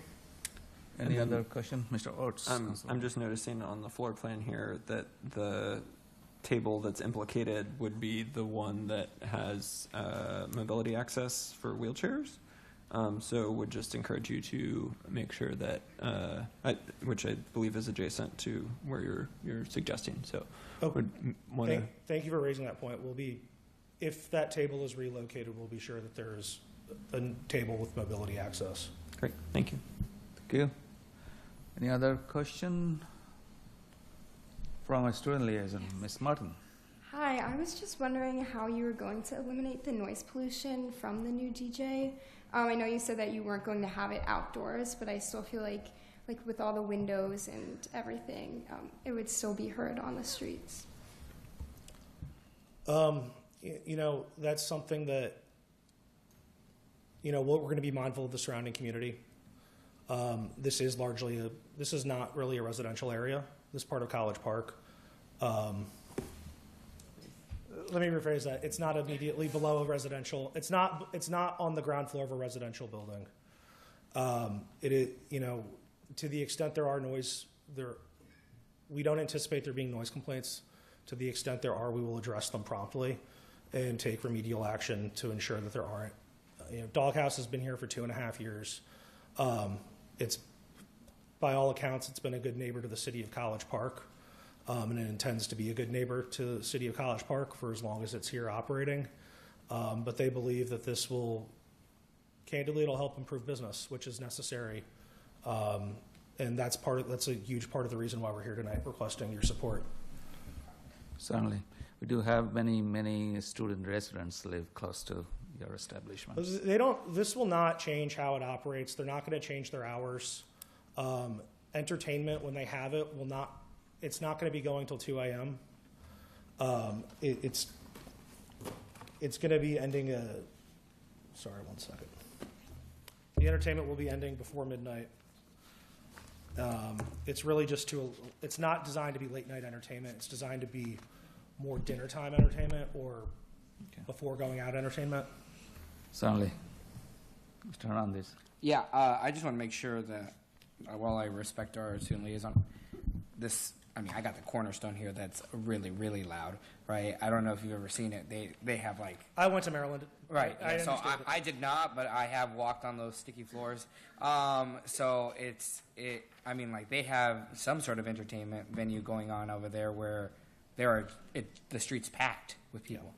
Any other question? Mr. Oates. I'm just noticing on the floor plan here that the table that's implicated would be the one that has mobility access for wheelchairs. So would just encourage you to make sure that, which I believe is adjacent to where you're suggesting. So would want to. Thank you for raising that point. If that table is relocated, we'll be sure that there's a table with mobility access. Great, thank you. Thank you. Any other question from a student liaison, Ms. Martin? Hi, I was just wondering how you were going to eliminate the noise pollution from the new DJ. I know you said that you weren't going to have it outdoors, but I still feel like with all the windows and everything, it would still be heard on the streets. That's something that, we're going to be mindful of the surrounding community. This is not really a residential area, this part of College Park. Let me rephrase that. It's not immediately below a residential. It's not on the ground floor of a residential building. It is, to the extent there are we don't anticipate there being noise complaints. To the extent there are, we will address them promptly and take remedial action to ensure that there aren't. Doghouse has been here for 2.5 years. It's, by all accounts, it's been a good neighbor to the city of College Park. And it intends to be a good neighbor to the city of College Park for as long as it's here operating. But they believe that this will, candidly, it'll help improve business, which is necessary. And that's a huge part of the reason why we're here tonight, requesting your support. Certainly. We do have many student residents live close to your establishment. This will not change how it operates. They're not going to change their hours. Entertainment, when they have it, it's not going to be going till 2 a.m. It's going to be ending, sorry, one second. The entertainment will be ending before midnight. It's really just it's not designed to be late night entertainment. It's designed to be more dinner time entertainment or before going out entertainment. Certainly. Mr. Hernandez. Yeah, I just want to make sure that while I respect our student liaison, I got the Cornerstone here that's really, really loud, right? I don't know if you've ever seen it. They have like... I went to Maryland. Right. Yeah, so I did not, but I have walked on those sticky floors. So they have some sort of entertainment venue going on over there where the street's packed with people.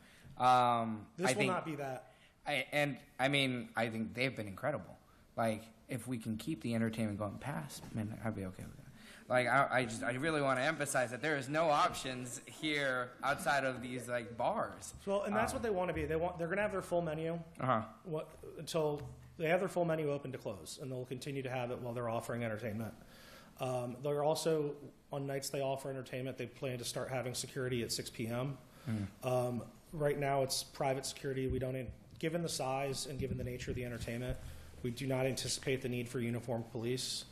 This will not be that. I think they've been incredible. Like, if we can keep the entertainment going past, man, I'd be okay with that. Like, I really want to emphasize that there is no options here outside of these like bars. Well, and that's what they want to be. They're going to have their full menu until they have their full menu open to close, and they'll continue to have it while they're offering entertainment. They're also, on nights they offer entertainment, they plan to start having security at 6 p.m. Right now, it's private security. Given the size and given the nature of the entertainment, we do not anticipate the need for uniformed police.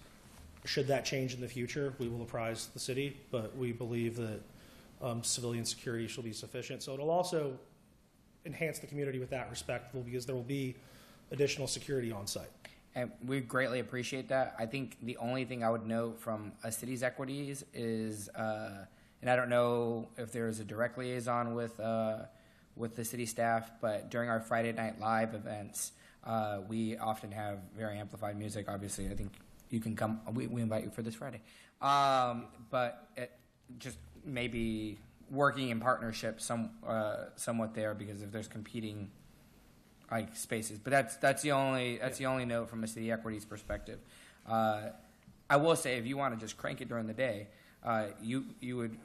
Should that change in the future, we will apprise the city, but we believe that civilian security shall be sufficient. So it'll also enhance the community with that respect, because there will be additional security on site. And we greatly appreciate that. I think the only thing I would note from a city's equities is, and I don't know if there's a direct liaison with the city staff, but during our Friday Night Live events, we often have very amplified music. Obviously, I think you can come. We invite you for this Friday. But just maybe working in partnership somewhat there, because if there's competing like spaces. But that's the only note from a city equities perspective. I will say, if you want to just crank it during the day, you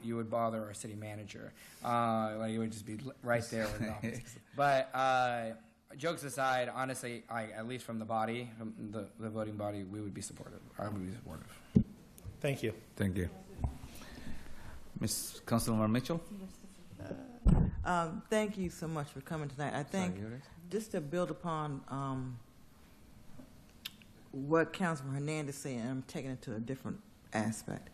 would bother our city manager. Like, it would just be right there with the office. But jokes aside, honestly, at least from the body, from the voting body, we would be supportive. I would be supportive. Thank you. Thank you. Ms. Councilmember Mitchell? Thank you so much for coming tonight. I think just to build upon what Councilman Hernandez said, and I'm taking it to a different aspect.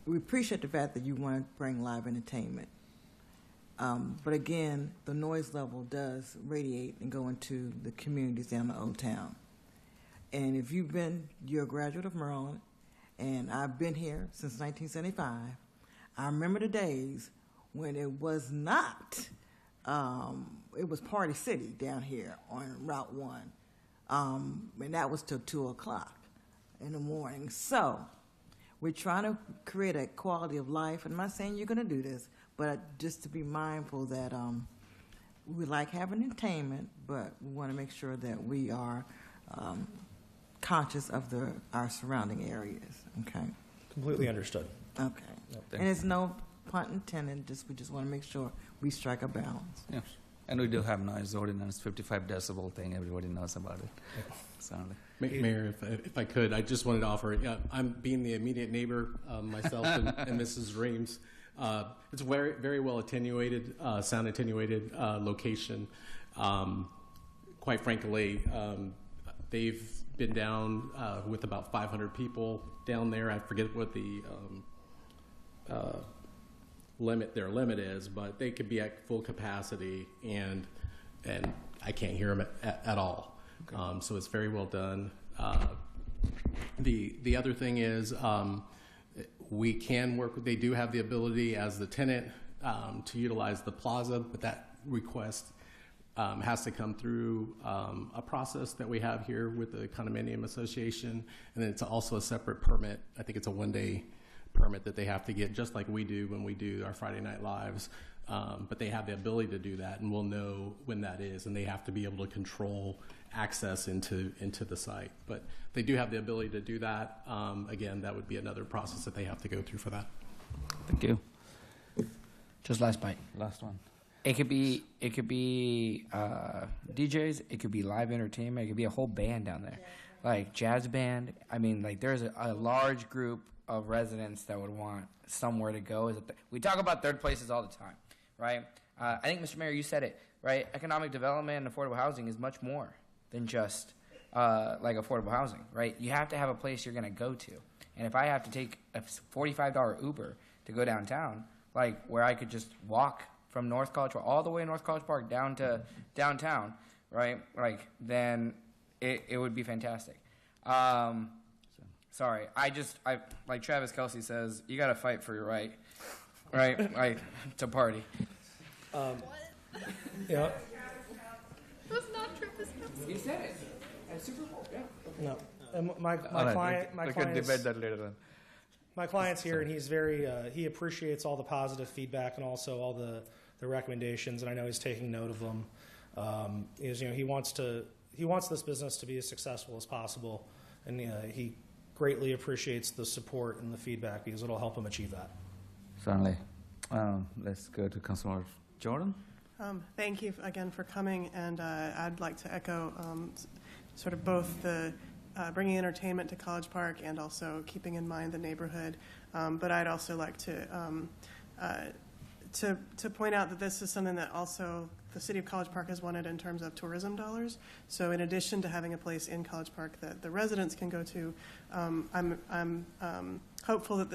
We appreciate the fact that you want to bring live entertainment. But again, the noise level does radiate and go into the communities down the Old Town. And if you're a graduate of Maryland, and I've been here since 1975, I remember the days when it was not, it was Party City down here on Route 1. And that was till 2 o'clock in the morning. So we're trying to create a quality of life. And I'm not saying you're going to do this, but just to be mindful that we like having entertainment, but we want to make sure that we are conscious of our surrounding areas. Okay. Completely understood. Okay. And it's no pun intended. We just want to make sure we strike a balance. Yeah. And we do have noise ordinance, 55 decibel thing. Everybody knows about it. Certainly. Mayor, if I could, I just wanted to offer. I'm being the immediate neighbor myself and Mrs. Reams. It's very, very well attenuated, sound attenuated location. Quite frankly, they've been down with about 500 people down there. I forget what the their limit is, but they could be at full capacity, and I can't hear them at all. Okay. So it's very well done. The other thing is, we can work with, they do have the ability as the tenant to utilize the plaza, but that request has to come through a process that we have here with the condominium association, and then it's also a separate permit. I think it's a one-day permit that they have to get, just like we do when we do our Friday Night Lives. But they have the ability to do that, and we'll know when that is, and they have to be able to control access into the site. But they do have the ability to do that. Again, that would be another process that they have to go through for that. Thank you. Just last bite. Last one. It could be DJs. It could be live entertainment. It could be a whole band down there, like jazz band. I mean, like, there's a large group of residents that would want somewhere to go. We talk about third places all the time, right? I think, Mr. Mayor, you said it, right? Economic development and affordable housing is much more than just like affordable housing, right? You have to have a place you're going to go to. And if I have to take a $45 Uber to go downtown, like where I could just walk from North College Park all the way to North College Park down to downtown, right? Like, then it would be fantastic. Sorry, I like Travis Kelce says, you got to fight for your right, right, to party. Yeah. That's not Travis Kelce. He said it at Super Bowl. Yeah. No. And my All right, client, we can debate that later on. my client's here, and he's very he appreciates all the positive feedback and also all the recommendations, and I know he's taking note of them. He wants this business to be as successful as possible, and he greatly appreciates the support and the feedback because it'll help him achieve that. Certainly. Let's go to Councilor Jordan. Thank you again for coming, and I'd like to echo sort of both the bringing entertainment to College Park and also keeping in mind the neighborhood. But I'd also like to point out that this is something that also the City of College Park has wanted in terms of tourism dollars. So in addition to having a place in College Park that the residents can go to, I'm hopeful that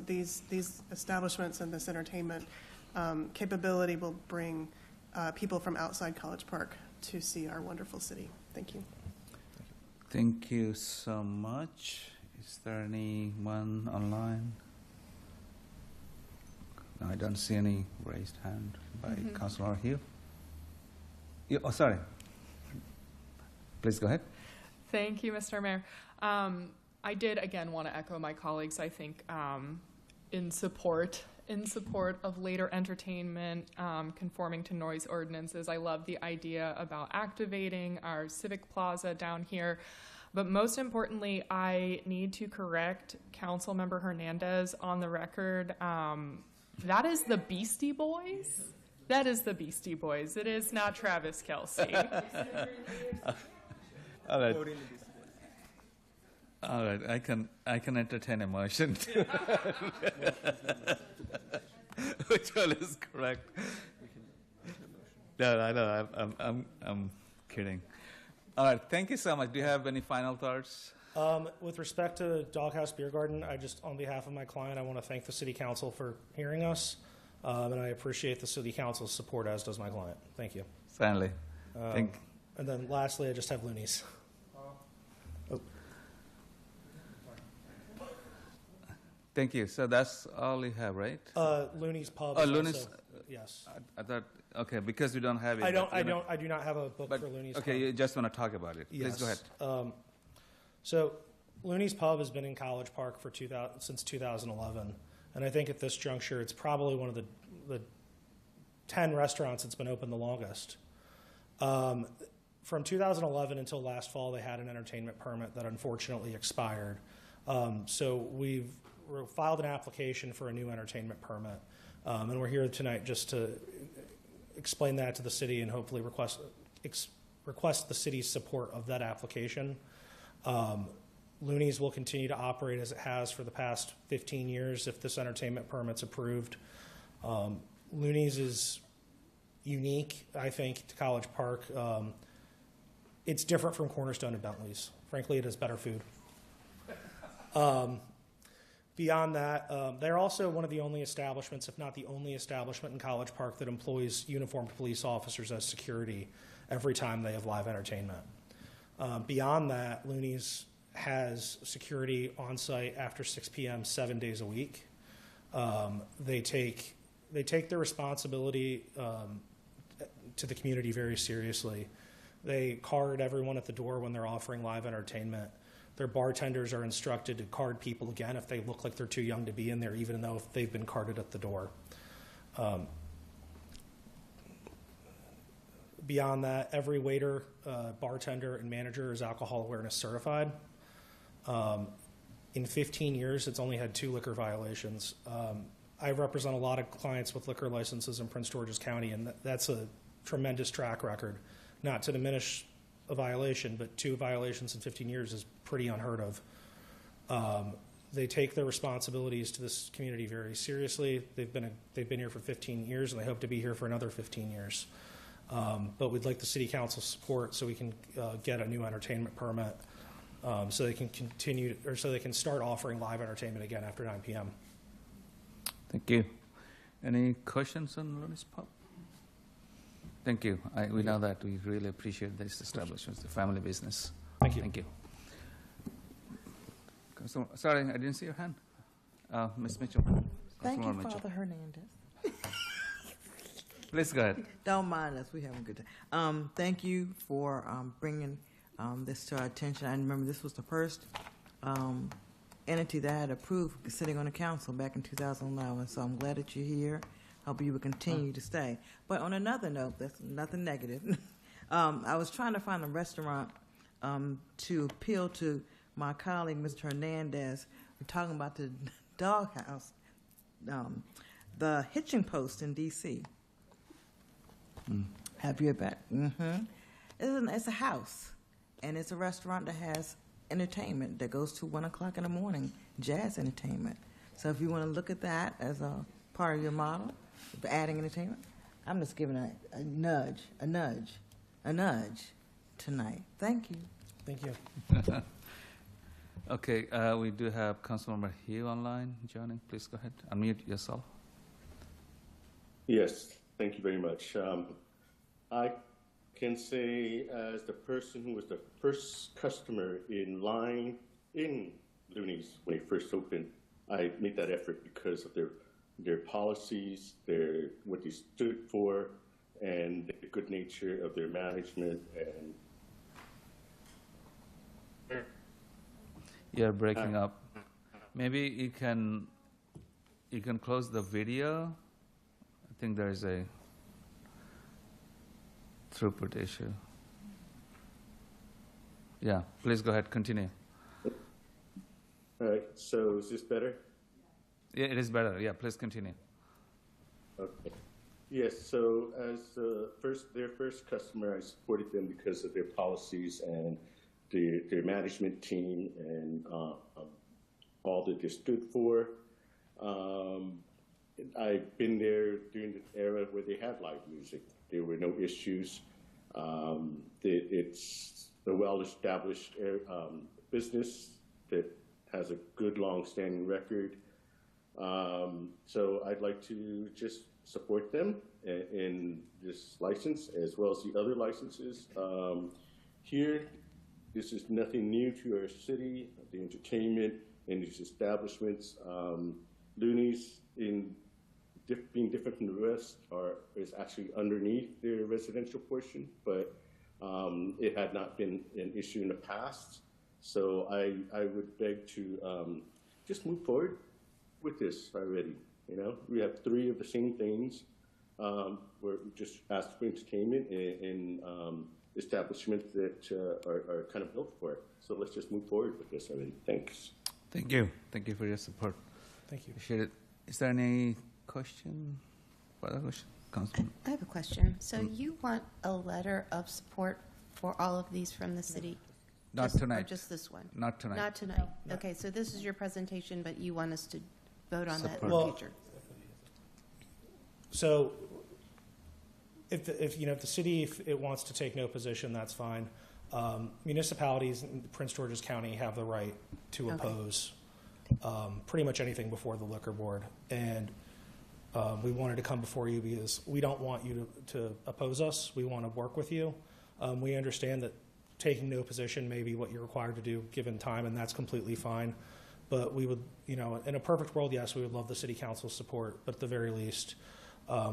these establishments and this entertainment capability will bring people from outside College Park to see our wonderful city. Thank you. Thank you so much. Is there anyone online? No, I don't see any raised hand by Councilor Hugh. Oh, sorry. Please go ahead. Thank you, Mr. Mayor. I did again want to echo my colleagues. I think in support of later entertainment conforming to noise ordinances. I love the idea about activating our civic plaza down here. But most importantly, I need to correct Councilmember Hernandez on the record. That is the Beastie Boys. That is the Beastie Boys. It is not Travis Kelce. All right. All right. I can entertain a motion. Which one is correct? No, I know. I'm kidding. All right. Thank you so much. Do you have any final thoughts? With respect to Doghouse Beer Garden, on behalf of my client, I want to thank the City Council for hearing us, and I appreciate the City Council's support, as does my client. Thank you. Certainly. And then lastly, I just have Looney's. Thank you. So that's all you have, right? Looney's Pub. Oh, Looney's. Yes. I thought, okay, because we don't have it. I do not have a book for Looney's okay, Pub. you just want to talk about it. Yes. Please go ahead. So Looney's Pub has been in College Park since 2011, and I think at this juncture it's probably one of the 10 restaurants that's been open the longest. From 2011 until last fall, they had an entertainment permit that unfortunately expired. So we've filed an application for a new entertainment permit, and we're here tonight just to explain that to the city and hopefully request the city's support of that application. Looney's will continue to operate as it has for the past 15 years if this entertainment permit's approved. Looney's is unique, I think, to College Park. It's different from Cornerstone and Bentley's. Frankly, it is better food. Beyond that, they're also one of the only establishments, if not the only establishment in College Park that employs uniformed police officers as security every time they have live entertainment. Beyond that, Looney's has security on site after 6 p.m. 7 days a week. They take their responsibility to the community very seriously. They card everyone at the door when they're offering live entertainment. Their bartenders are instructed to card people again if they look like they're too young to be in there, even though if they've been carded at the door. Beyond that, every waiter, bartender, and manager is alcohol awareness certified. In 15 years, it's only had 2 liquor violations. I represent a lot of clients with liquor licenses in Prince George's County, and that's a tremendous track record. Not to diminish a violation, but 2 violations in 15 years is pretty unheard of. They take their responsibilities to this community very seriously. They've been here for 15 years, and they hope to be here for another 15 years. But we'd like the city council support so we can get a new entertainment permit, so they can continue, or so they can start offering live entertainment again after 9 p.m. Thank you. Any questions on Looney's Pub? Thank you. We know that we really appreciate this establishment, the family business. Thank you. Thank you. Sorry, I didn't see your hand. Ms. Mitchell. Thank you, Councilwoman Mitchell. Father Hernandez. Please go ahead. Don't mind us. We're having a good time. Thank you for bringing this to our attention. I remember this was the first entity that I had approved sitting on the council back in 2011, so I'm glad that you're here. Hope you will continue to stay. But on another note, that's nothing negative. I was trying to find a restaurant to appeal to my colleague, Mr. Hernandez. We're talking about the doghouse, the hitching post in D.C. Have you back? It's a house, and it's a restaurant that has entertainment that goes to 1 o'clock in the morning, jazz entertainment. So if you want to look at that as a part of your model, adding entertainment, I'm just giving a nudge tonight. Thank you. Thank you. Okay, we do have Councilmember Hugh online joining. Please go ahead. Unmute yourself. Yes, thank you very much. I can say, as the person who was the first customer in line in Looney's when it first opened, I made that effort because of their policies, what they stood for, and the good nature of their management. And You're breaking up. Maybe you can close the video. I think there is a throughput issue. Yeah, please go ahead, continue. All right, so is this better? Yeah, it is better. Yeah, please continue. Okay. Yes, so as their first customer, I supported them because of their policies and their management team and all that they stood for. I've been there during the era where they had live music. There were no issues. It's a well-established business that has a good, long-standing record. So I'd like to just support them in this license as well as the other licenses. Here, this is nothing new to our city. The entertainment in these establishments, Looney's, in being different from the rest, is actually underneath their residential portion, but it had not been an issue in the past. So I would beg to just move forward with this already. You know, we have 3 of the same things. We're just asked for entertainment in establishments that are kind of built for it. So let's just move forward with this already. Thanks. Thank you. Thank you for your support. Thank you. Appreciate it. Is there any question? Further question? Councilman? I have a question. So you want a letter of support for all of these from the city? Not Or tonight. just this one? Not tonight. Not tonight. Okay, so this is your presentation, but you want us to vote on that in Support. the future? So, if the city, if it wants to take no position, that's fine. Municipalities in Prince George's County have the right to oppose pretty much anything before the liquor board, and we wanted to come before you because we don't want you to oppose us. We want to work with you. We understand that taking no position may be what you're required to do given time, and that's completely fine. But we would, in a perfect world, yes, we would love the city council's support, but at the very least,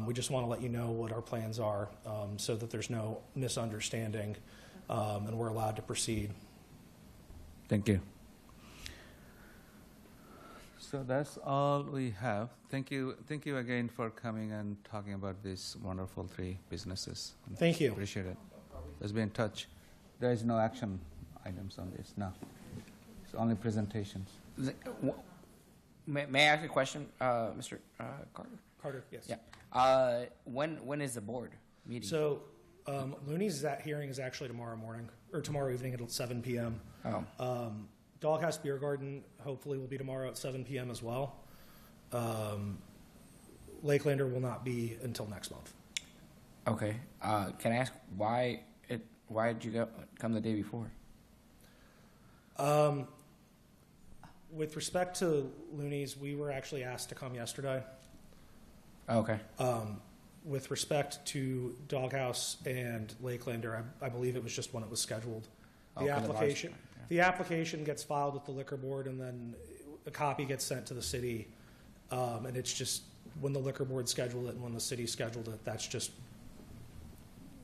we just want to let you know what our plans are so that there's no misunderstanding and we're allowed to proceed. Thank you. So that's all we have. Thank you again for coming and talking about these wonderful 3 businesses. Thank you. Appreciate it. Let's be in touch. There is no action items on this. No. It's only presentations. May I ask a question, Mr. Carter? Carter, yes. Yeah. When is the board meeting? So Looney's hearing is actually tomorrow morning, or tomorrow evening at 7 p.m. Oh. Doghouse Beer Garden hopefully will be tomorrow at 7 p.m. as well. Lakelander will not be until next month. Okay. Can I ask why did you come the day before? With respect to Looney's, we were actually asked to come yesterday. Okay. With respect to Doghouse and Lakelander, I believe it was just when it was scheduled. The application gets filed with the liquor board, and then a copy gets sent to the city. And it's just when the liquor board scheduled it and when the city scheduled it. That's just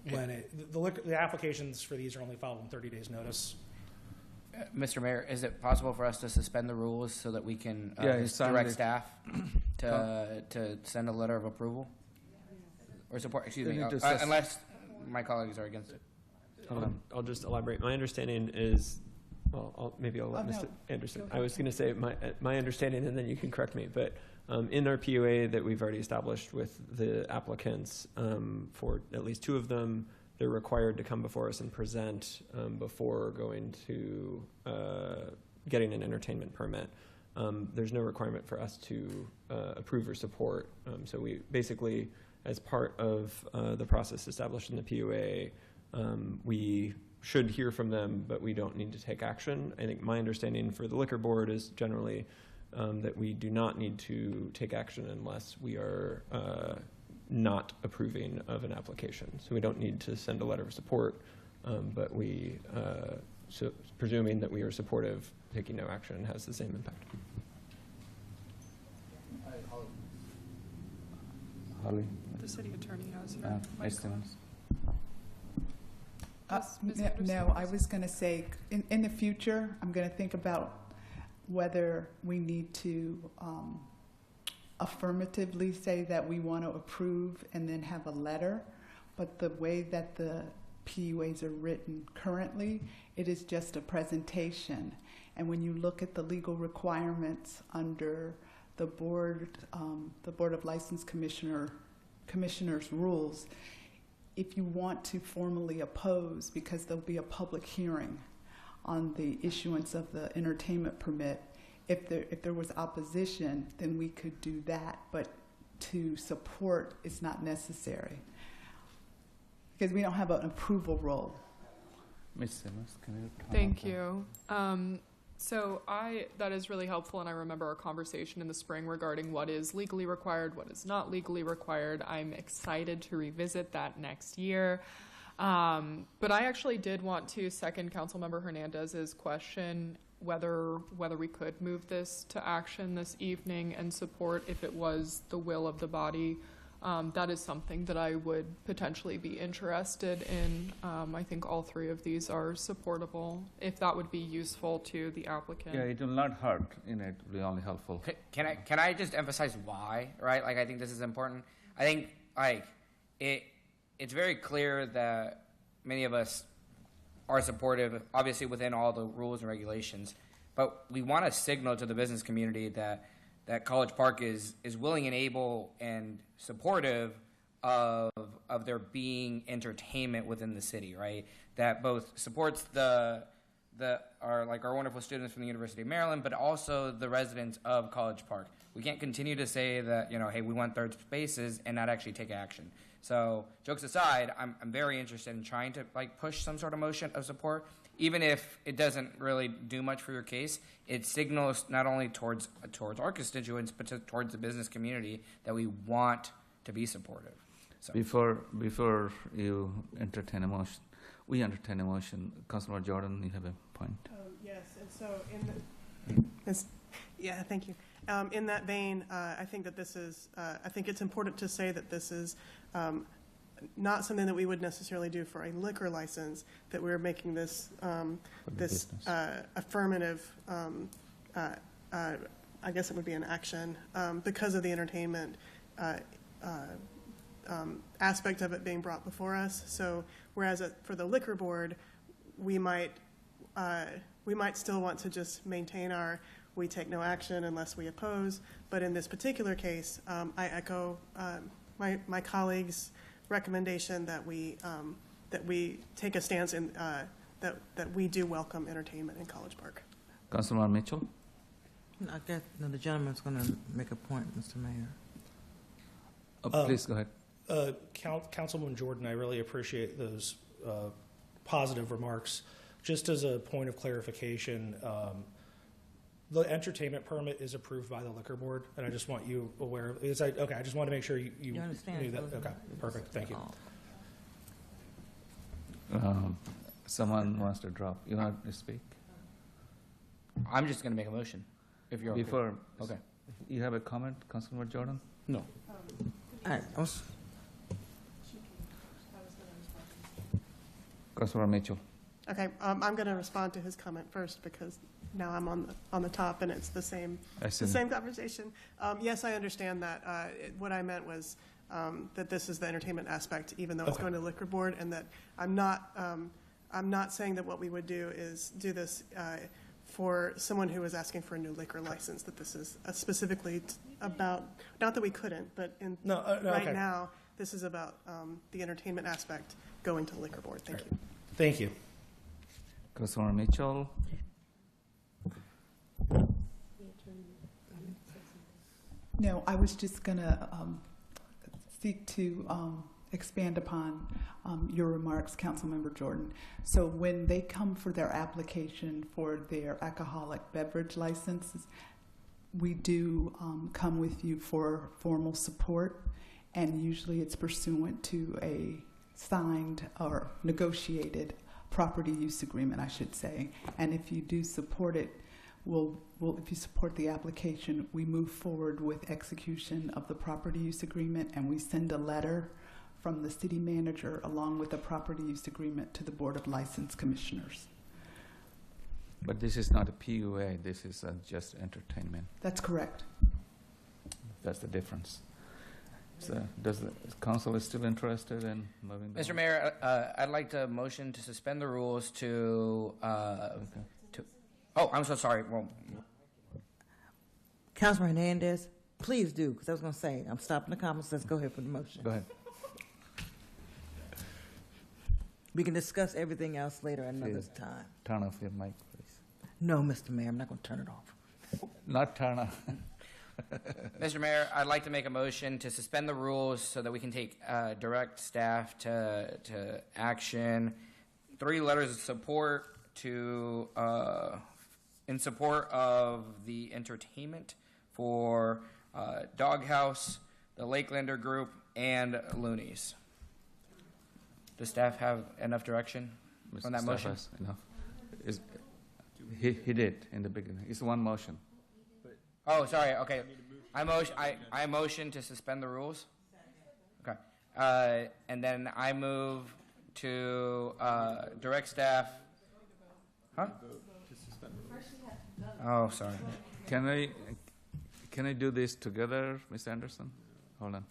when the applications for these are only filed in 30 days notice. Mr. Mayor, is it possible for us to suspend the rules so that we can it's direct staff to send a letter of approval or support? Excuse me, unless my colleagues are against it. I'll just elaborate. My understanding is, well, I'll let Mr. Anderson. I was going to say my understanding, and then you can correct me. But in our PUA that we've already established with the applicants, for at least 2 of them, they're required to come before us and present before going to getting an entertainment permit. There's no requirement for us to approve or support. So we basically, as part of the process established in the PUA, we should hear from them, but we don't need to take action. I think my understanding for the liquor board is generally that we do not need to take action unless we are not approving of an application. So we don't need to send a letter of support, but we, so presuming that we are supportive, taking no action has the same impact. Holly? The city attorney has her Estimates. No, I was going to say, in the future, I'm going to think about whether we need to affirmatively say that we want to approve and then have a letter. But the way that the PUAs are written currently, it is just a presentation. And when you look at the legal requirements under the Board of License Commissioners rules, if you want to formally oppose, because there'll be a public hearing on the issuance of the entertainment permit, if there was opposition, then we could do that, but to support is not necessary because we don't have an approval role. Ms. Simmons, can you? Thank you. So that is really helpful, and I remember our conversation in the spring regarding what is legally required, what is not legally required. I'm excited to revisit that next year. But I actually did want to second Councilmember Hernandez's question whether we could move this to action this evening and support if it was the will of the body. That is something that I would potentially be interested in. I think all 3 of these are supportable, if that would be useful to the applicant. Yeah, it will not hurt. It will be only helpful. Can I just emphasize why? Right, like I think this is important. I think it's very clear that many of us are supportive, obviously within all the rules and regulations, but we want to signal to the business community that College Park is willing and able and supportive of there being entertainment within the city, right? That both supports our wonderful students from the University of Maryland, but also the residents of College Park. We can't continue to say that, hey, we want third spaces and not actually take action. So jokes aside, I'm very interested in trying to push some sort of motion of support, even if it doesn't really do much for your case. It signals not only towards our constituents, but towards the business community that we want to be supportive. So. Before you entertain a motion, we entertain a motion. Councilor Jordan, you have a point. Yes, and so thank you. In that vein, I think that this is. I think it's important to say that this is not something that we would necessarily do for a liquor license. That we're making this affirmative. I guess it would be an action because of the entertainment aspect of it being brought before us. So, whereas for the liquor board, we might still want to just maintain we take no action unless we oppose. But in this particular case, I echo my colleagues' recommendation that we take a stance in that we do welcome entertainment in College Park. Councilman Mitchell? I guess the gentleman's going to make a point, Mr. Mayor. Please go ahead. Councilman Jordan, I really appreciate those positive remarks. Just as a point of clarification, the entertainment permit is approved by the liquor board, and I just want you aware of it. Okay, I just want to make sure you understand. knew that. Okay, perfect. Thank you. Someone wants to drop. You want to speak? I'm just going to make a motion, if you're Before, okay. You have a comment, Councilman Jordan? No. All right. Councilman Mitchell. Okay, I'm going to respond to his comment first because now I'm on the top and it's the same conversation. Yes, I understand that. What I meant was that this is the entertainment aspect, even though it's going to liquor board, and that I'm not saying that what we would do is do this for someone who is asking for a new liquor license. That this is specifically about, not that we couldn't, but right now this is about the entertainment aspect going to liquor board. Thank you. Thank you. Councilman Mitchell. No, I was just going to seek to expand upon your remarks, Councilmember Jordan. So when they come for their application for their alcoholic beverage licenses, we do come with you for formal support, and usually it's pursuant to a signed or negotiated property use agreement, I should say. And if you do support it, if you support the application, we move forward with execution of the property use agreement, and we send a letter from the city manager along with the property use agreement to the Board of License Commissioners. But this is not a PUA, this is just entertainment. That's correct. That's the difference. So does the council is still interested in moving the Mr. Mayor, I'd like to motion to suspend the rules to oh, I'm so sorry. Well, Councilman Hernandez, please do, because I was going to say, I'm stopping the comments. Let's go ahead for the motion. Go ahead. We can discuss everything else later another time. Turn off your mic, please. No, Mr. Mayor, I'm not going to turn it off. Not turn off. Mr. Mayor, I'd like to make a motion to suspend the rules so that we can take direct staff to action. 3 letters of support to in support of the entertainment for Doghouse, the Lakelander Group, and Loonies. Does staff have enough direction on that motion? Has enough. He did in the beginning. It's one motion. Oh, sorry. Okay, I motion to suspend the rules. Okay, and then I move to direct staff. Huh? Oh, sorry. Can I do this together, Ms. Anderson? Hold on.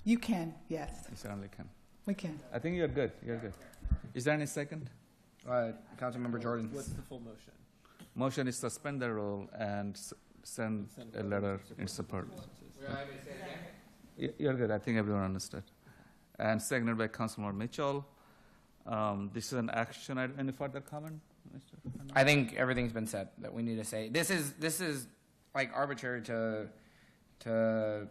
You can, yes. You certainly can. We can. I think you're good. You're good. Is there any second? Councilmember Jordan. What's the full motion? Motion is suspend the rule and send a letter in support. You're good. I think everyone understood. And seconded by Councilman Mitchell. This is an action item. Any further comment, Mr. Fernandez? I think everything's been said that we need to say. This is like arbitrary to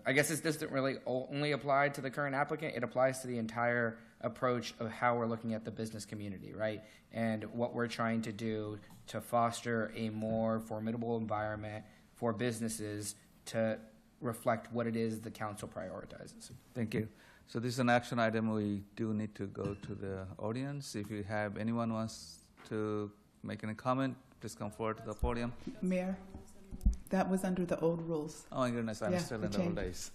I guess this doesn't really only apply to the current applicant. It applies to the entire approach of how we're looking at the business community, right? And what we're trying to do to foster a more formidable environment for businesses to reflect what it is the council prioritizes. Thank you. So this is an action item. We do need to go to the audience. If you have anyone wants to make any comment, please come forward to the podium. Mayor, that was under the old rules. Oh my goodness, I'm still in the old days.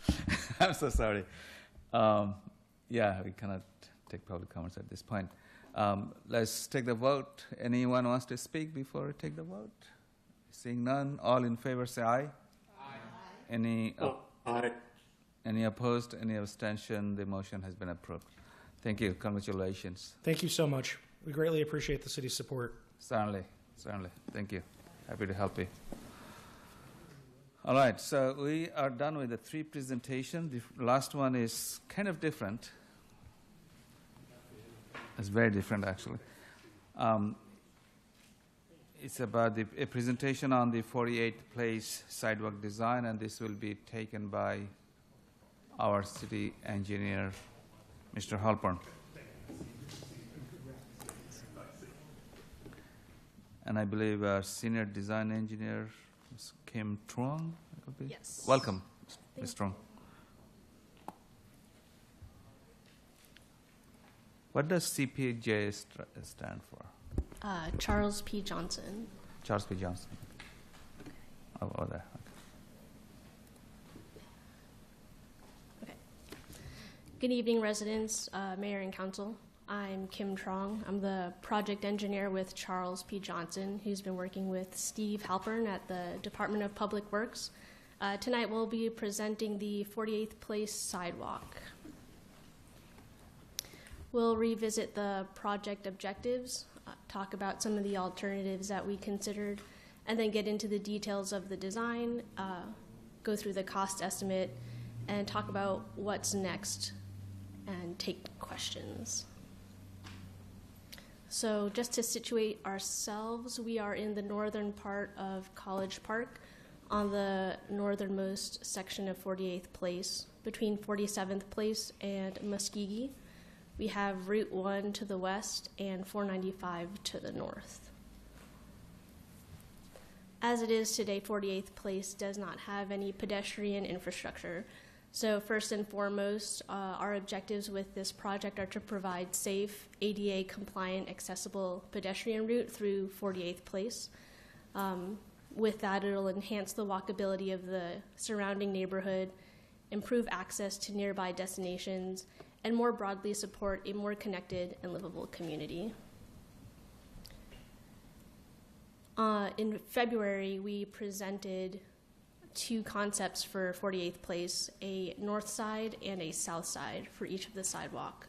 I'm so sorry. Yeah, we cannot take public comments at this point. Let's take the vote. Anyone wants to speak before we take the vote? Seeing none, all in favor say aye. Aye. Aye. Any opposed? Any abstention? The motion has been approved. Thank you. Congratulations. Thank you so much. We greatly appreciate the city's support. Certainly. Thank you. Happy to help you. All right, so we are done with the 3 presentations. The last one is kind of different. It's very different, actually. It's about a presentation on the 48th Place sidewalk design, and this will be taken by our city engineer, Mr. Halpern. And I believe our senior design engineer, Ms. Kim Truong. Yes. Welcome, Ms. Truong. What does CPJ stand for? Charles P. Johnson. Charles P. Johnson. Oh, there. Okay. Good evening, residents, mayor, and council. I'm Kim Truong. I'm the project engineer with Charles P. Johnson, who's been working with Steve Halpern at the Department of Public Works. Tonight we'll be presenting the 48th Place sidewalk. We'll revisit the project objectives, talk about some of the alternatives that we considered, and then get into the details of the design, go through the cost estimate, and talk about what's next and take questions. So just to situate ourselves, we are in the northern part of College Park on the northernmost section of 48th Place, between 47th Place and Muskegee. We have Route 1 to the west and 495 to the north. As it is today, 48th Place does not have any pedestrian infrastructure. So first and foremost, our objectives with this project are to provide safe, ADA-compliant, accessible pedestrian route through 48th Place. With that, it'll enhance the walkability of the surrounding neighborhood, improve access to nearby destinations, and more broadly support a more connected and livable community. In February, we presented two concepts for 48th Place, a north side and a south side for each of the sidewalk.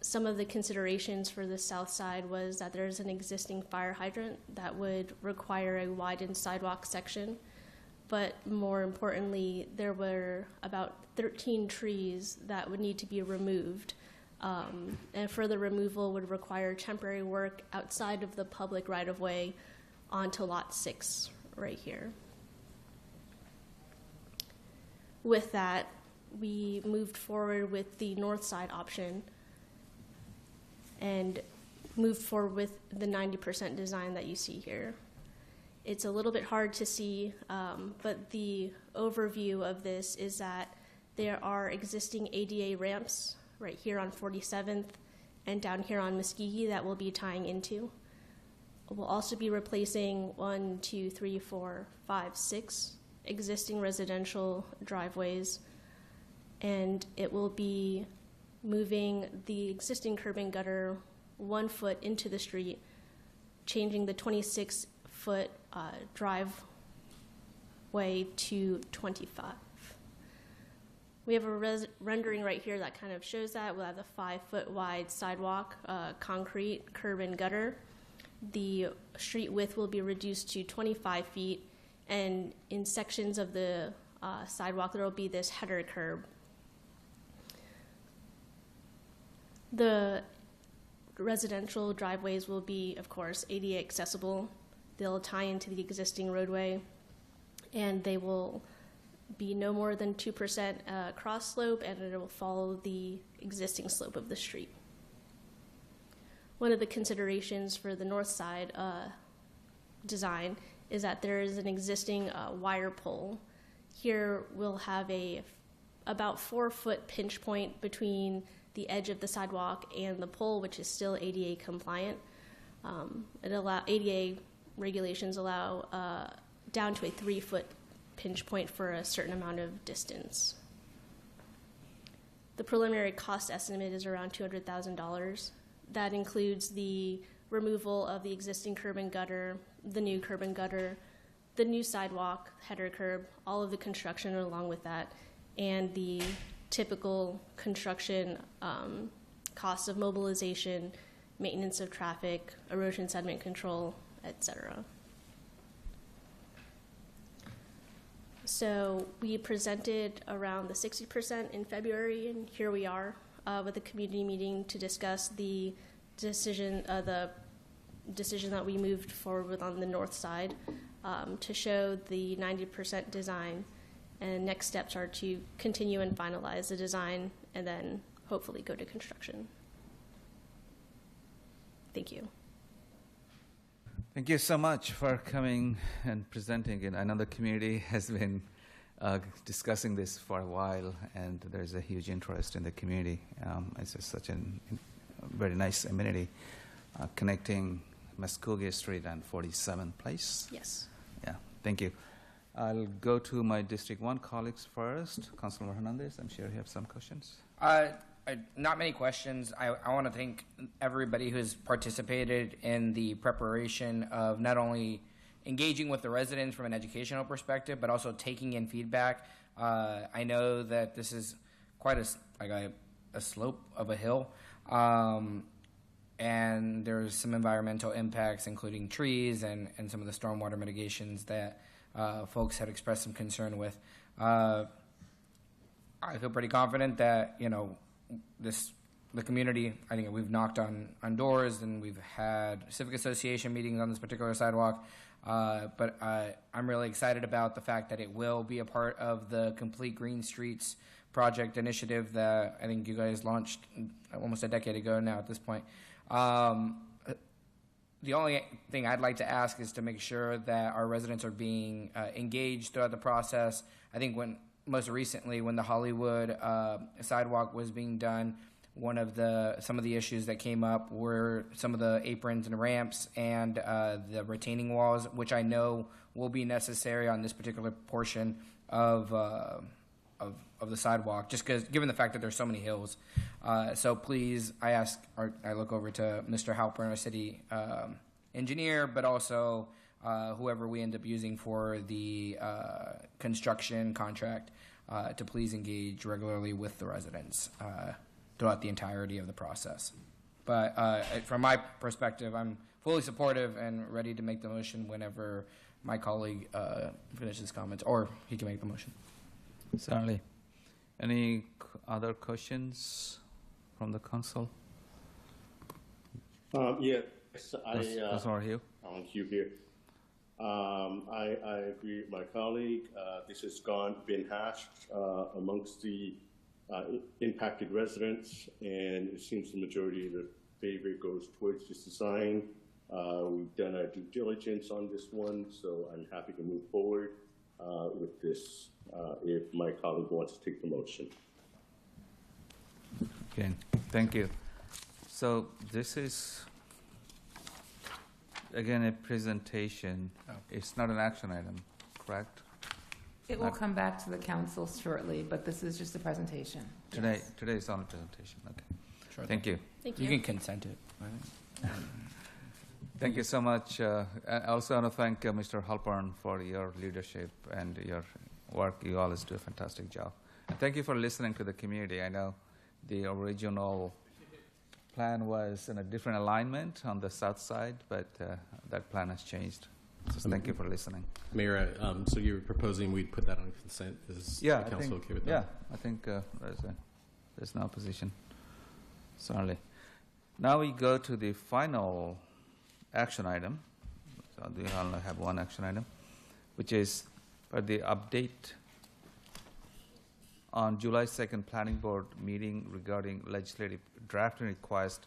Some of the considerations for the south side was that there's an existing fire hydrant that would require a widened sidewalk section. But more importantly, there were about 13 trees that would need to be removed. And further removal would require temporary work outside of the public right-of-way onto Lot 6 right here. With that, we moved forward with the north side option and moved forward with the 90% design that you see here. It's a little bit hard to see, but the overview of this is that there are existing ADA ramps right here on 47th and down here on Muskegee that we'll be tying into. We'll also be replacing 6 existing residential driveways, and it will be moving the existing curb and gutter 1 foot into the street, changing the 26-foot driveway to 25. We have a rendering right here that kind of shows that. We'll have the 5-foot wide sidewalk, concrete curb and gutter. The street width will be reduced to 25 feet, and in sections of the sidewalk there will be this header curb. The residential driveways will be, of course, ADA accessible. They'll tie into the existing roadway, and they will be no more than 2% cross slope, and it will follow the existing slope of the street. One of the considerations for the north side design is that there is an existing wire pole. Here we'll have about 4-foot pinch point between the edge of the sidewalk and the pole, which is still ADA compliant. ADA regulations allow down to a 3-foot pinch point for a certain amount of distance. The preliminary cost estimate is around $200,000. That includes the removal of the existing curb and gutter, the new curb and gutter, the new sidewalk, header curb, all of the construction along with that, and the typical construction costs of mobilization, maintenance of traffic, erosion sediment control, etc. So we presented around the 60% in February, and here we are with a community meeting to discuss the decision, the decision that we moved forward with on the north side to show the 90% design. And next steps are to continue and finalize the design and then hopefully go to construction. Thank you. Thank you so much for coming and presenting it. I know the community has been discussing this for a while, and there's a huge interest in the community. It's just such a very nice amenity, connecting Muskogee Street and 47th Place. Yes. Yeah, thank you. I'll go to my District 1 colleagues first. Councilor Hernandez, I'm sure you have some questions. Not many questions. I want to thank everybody who's participated in the preparation of not only engaging with the residents from an educational perspective, but also taking in feedback. I know that this is quite a slope of a hill, and there's some environmental impacts, including trees and some of the stormwater mitigations that folks had expressed some concern with. I feel pretty confident that, the community, I think we've knocked on doors and we've had civic association meetings on this particular sidewalk. But I'm really excited about the fact that it will be a part of the Complete Green Streets project initiative that I think you guys launched almost a decade ago now at this point. The only thing I'd like to ask is to make sure that our residents are being engaged throughout the process. I think most recently when the Hollywood sidewalk was being done, some of the issues that came up were some of the aprons and ramps and the retaining walls, which I know will be necessary on this particular portion of the sidewalk, just because given the fact that there's so many hills. So please, I look over to Mr. Halpern, our city engineer, but also whoever we end up using for the construction contract to please engage regularly with the residents throughout the entirety of the process. But from my perspective, I'm fully supportive and ready to make the motion whenever my colleague finishes comments, or he can make the motion. Certainly. Any other questions from the council? Yes, Councilor Hugh. Hugh here. I agree with my colleague. This has been hashed amongst the impacted residents, and it seems the majority of the favor goes towards this design. We've done our due diligence on this one, so I'm happy to move forward with this if my colleague wants to take the motion. Okay, thank you. So this is, again, a presentation. It's not an action item, correct? It will come back to the council shortly, but this is just a presentation. Today is only presentation. Okay. Sure. Thank you. Thank you. You can consent it. Right? Thank you so much. I also want to thank Mr. Halpern for your leadership and your work. You always do a fantastic job. And thank you for listening to the community. I know the original plan was in a different alignment on the south side, but that plan has changed. So thank you for listening. Mayor, so you're proposing we put that on consent? Is the council okay with that? Yeah, I think there's no opposition. Certainly. Now we go to the final action item. So we only have one action item, which is for the update on July 2nd Planning Board meeting regarding legislative drafting request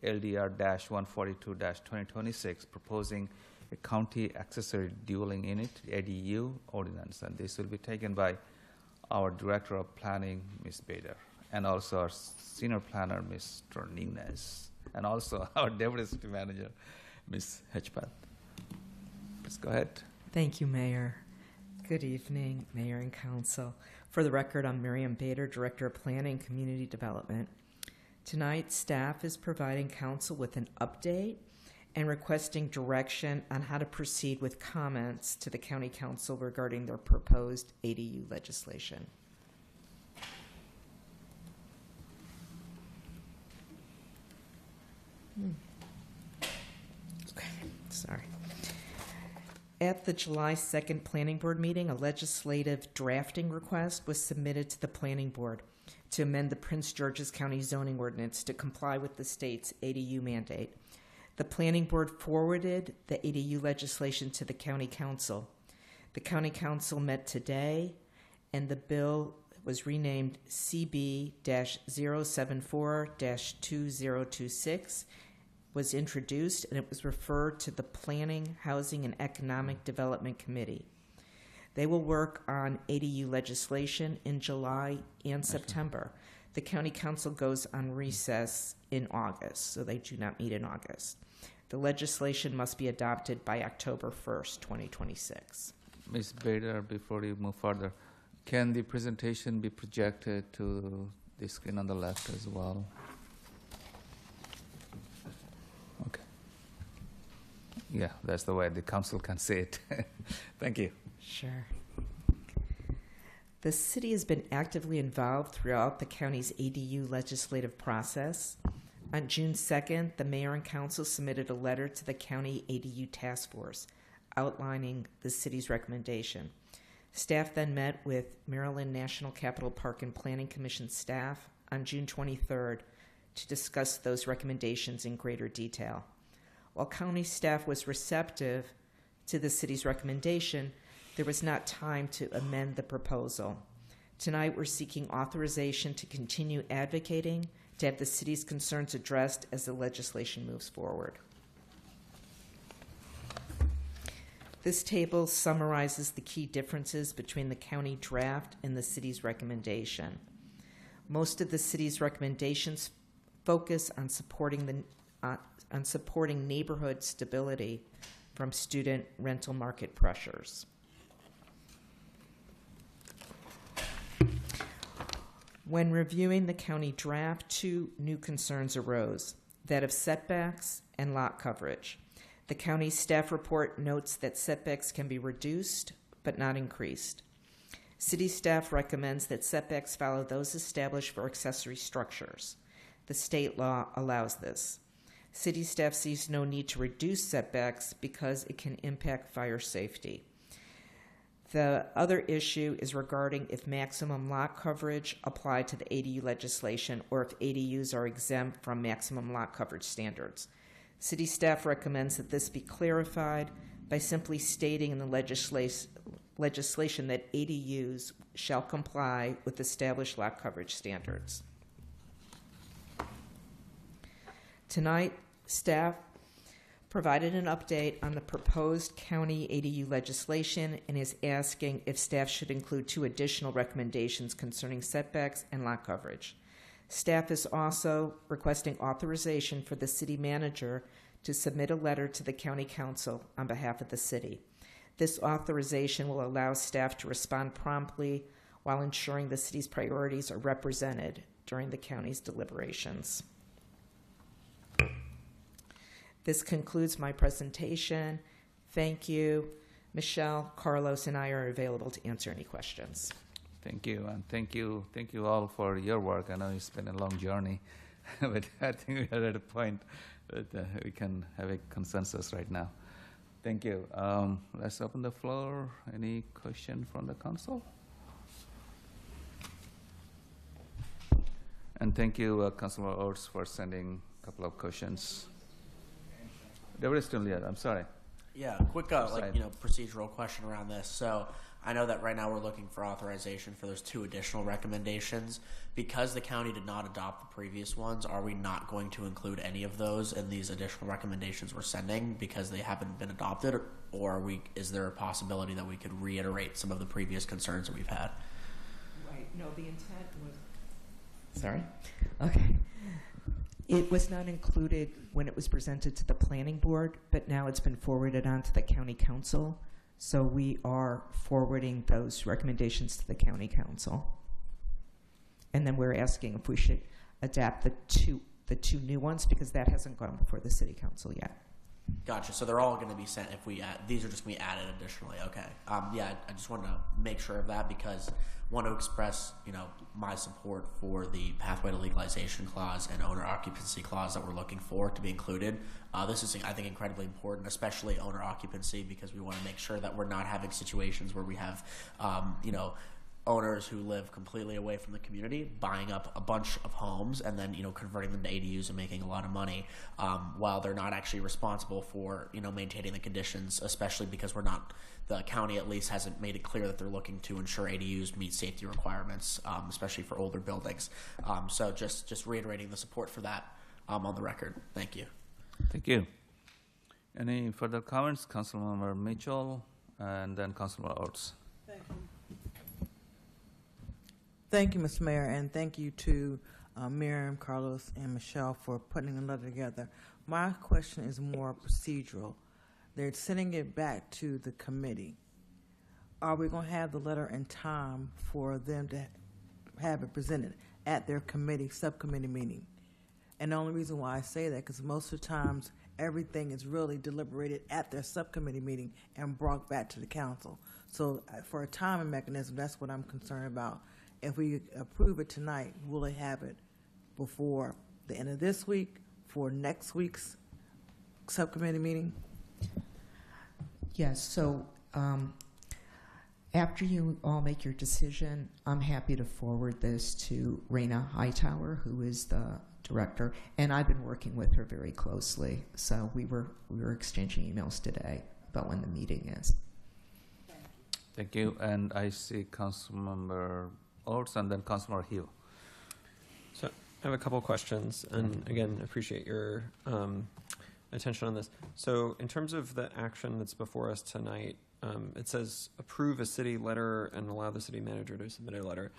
LDR-142-2026 proposing a county accessory dwelling unit ADU ordinance, and this will be taken by our Director of Planning, Ms. Bader, and also our Senior Planner, Mr. Nunez, and also our Deputy City Manager, Ms. Hedgepath. Please go ahead. Thank you, Mayor. Good evening, Mayor and Council. For the record, I'm Miriam Bader, Director of Planning and Community Development. Tonight, staff is providing Council with an update and requesting direction on how to proceed with comments to the County Council regarding their proposed ADU legislation. Okay, sorry. At the July 2nd Planning Board meeting, a legislative drafting request was submitted to the Planning Board to amend the Prince George's County zoning ordinance to comply with the state's ADU mandate. The Planning Board forwarded the ADU legislation to the County Council. The County Council met today, and the bill was renamed CB-074-2026, was introduced, and it was referred to the Planning, Housing, and Economic Development Committee. They will work on ADU legislation in July and September. The County Council goes on recess in August, so they do not meet in August. The legislation must be adopted by October 1st, 2026. Ms. Bader, before you move further, can the presentation be projected to the screen on the left as well? Okay. Yeah, that's the way the council can see it. Thank you. Sure. The city has been actively involved throughout the county's ADU legislative process. On June 2nd, the mayor and council submitted a letter to the county ADU task force outlining the city's recommendation. Staff then met with Maryland National Capital Park and Planning Commission staff on June 23rd to discuss those recommendations in greater detail. While county staff was receptive to the city's recommendation, there was not time to amend the proposal. Tonight, we're seeking authorization to continue advocating to have the city's concerns addressed as the legislation moves forward. This table summarizes the key differences between the county draft and the city's recommendation. Most of the city's recommendations focus on supporting neighborhood stability from student rental market pressures. When reviewing the county draft, two new concerns arose, that of setbacks and lot coverage. The county staff report notes that setbacks can be reduced but not increased. City staff recommends that setbacks follow those established for accessory structures. The state law allows this. City staff sees no need to reduce setbacks because it can impact fire safety. The other issue is regarding if maximum lot coverage applied to the ADU legislation or if ADUs are exempt from maximum lot coverage standards. City staff recommends that this be clarified by simply stating in the legislation that ADUs shall comply with established lot coverage standards. Tonight, staff provided an update on the proposed county ADU legislation and is asking if staff should include two additional recommendations concerning setbacks and lot coverage. Staff is also requesting authorization for the city manager to submit a letter to the county council on behalf of the city. This authorization will allow staff to respond promptly while ensuring the city's priorities are represented during the county's deliberations. This concludes my presentation. Thank you. Michelle, Carlos, and I are available to answer any questions. Thank you, and thank you all for your work. I know it's been a long journey, but I think we are at a point that we can have a consensus right now. Thank you. Let's open the floor. Any question from the council? And thank you, Councilor Oates, for sending a couple of questions. There was still yet. I'm sorry. Yeah, quick procedural question around this. So I know that right now we're looking for authorization for those two additional recommendations. Because the county did not adopt the previous ones, are we not going to include any of those in these additional recommendations we're sending because they haven't been adopted? Or is there a possibility that we could reiterate some of the previous concerns that we've had? Right. No, the intent was... Sorry? Okay. It was not included when it was presented to the planning board, but now it's been forwarded on to the county council. So we are forwarding those recommendations to the county council. And then we're asking if we should adapt the two new ones because that hasn't gone before the city council yet. Gotcha. So they're all going to be sent if we add, these are just going to be added additionally. Okay. Yeah, I just wanted to make sure of that because I want to express, my support for the pathway to legalization clause and owner occupancy clause that we're looking for to be included. This is, I think, incredibly important, especially owner occupancy, because we want to make sure that we're not having situations where we have, owners who live completely away from the community buying up a bunch of homes and then converting them to ADUs and making a lot of money, while they're not actually responsible for maintaining the conditions, especially because the county at least hasn't made it clear that they're looking to ensure ADUs meet safety requirements, especially for older buildings. So just reiterating the support for that on the record. Thank you. Thank you. Any further comments? Councilmember Mitchell and then Councilmember Oates. Thank you. Thank you, Mr. Mayor, and thank you to Miriam, Carlos, and Michelle for putting the letter together. My question is more procedural. They're sending it back to the committee. Are we going to have the letter in time for them to have it presented at their subcommittee meeting? And the only reason why I say that, because most of the times everything is really deliberated at their subcommittee meeting and brought back to the council. So for a timing mechanism, that's what I'm concerned about. If we approve it tonight, will they have it before the end of this week for next week's subcommittee meeting? Yes, so after you all make your decision, I'm happy to forward this to Raina Hightower, who is the director, and I've been working with her very closely. So we were exchanging emails today about when the meeting is. Thank you. And I see Councilmember Oates and then Councilmember Hill. So I have a couple questions, and again, appreciate your attention on this. So in terms of the action that's before us tonight, it says approve a city letter and allow the city manager to submit a letter.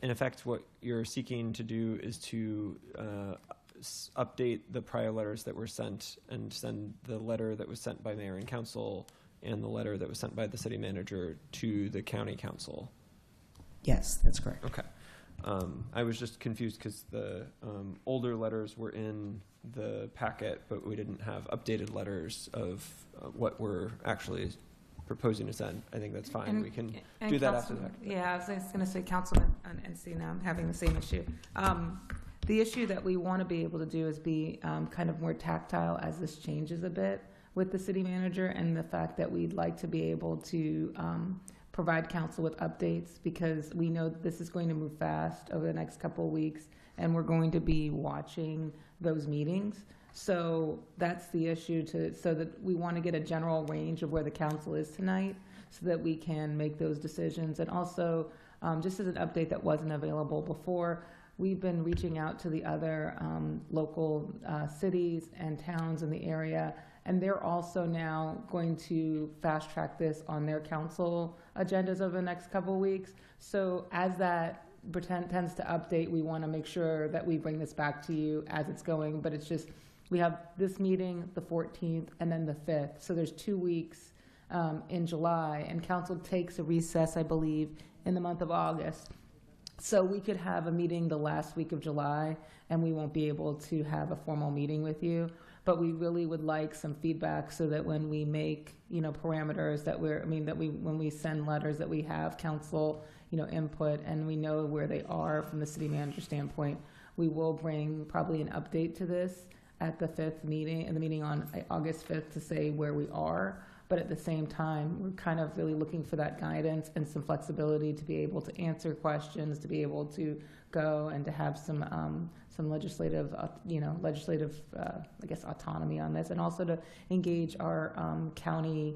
In effect, what you're seeking to do is to update the prior letters that were sent and send the letter that was sent by mayor and council and the letter that was sent by the city manager to the county council. Yes, that's correct. Okay. I was just confused because the older letters were in the packet, but we didn't have updated letters of what we're actually proposing to send. I think that's fine. And- we can and do that Council- after the fact. Yeah, I was just going to say, Councilman and NC, now I'm having the same issue. The issue that we want to be able to do is be kind of more tactile as this changes a bit with the city manager, and the fact that we'd like to be able to provide council with updates, because we know this is going to move fast over the next couple of weeks, and we're going to be watching those meetings. So that's the issue, so that we want to get a general range of where the council is tonight so that we can make those decisions. And also, just as an update that wasn't available before, we've been reaching out to the other local cities and towns in the area, and they're also now going to fast track this on their council agendas over the next couple of weeks. So as that tends to update, we want to make sure that we bring this back to you as it's going. But it's just, we have this meeting the 14th and then the 5th. So there's 2 weeks in July, and council takes a recess, I believe, in the month of August. So we could have a meeting the last week of July, and we won't be able to have a formal meeting with you. But we really would like some feedback so that when we make, parameters that when we send letters, that we have council, input, and we know where they are from the city manager standpoint. We will bring probably an update to this at the 5th meeting, and the meeting on August 5th, to say where we are. But at the same time, we're kind of really looking for that guidance and some flexibility to be able to answer questions, to be able to go and to have some legislative, autonomy on this, and also to engage our county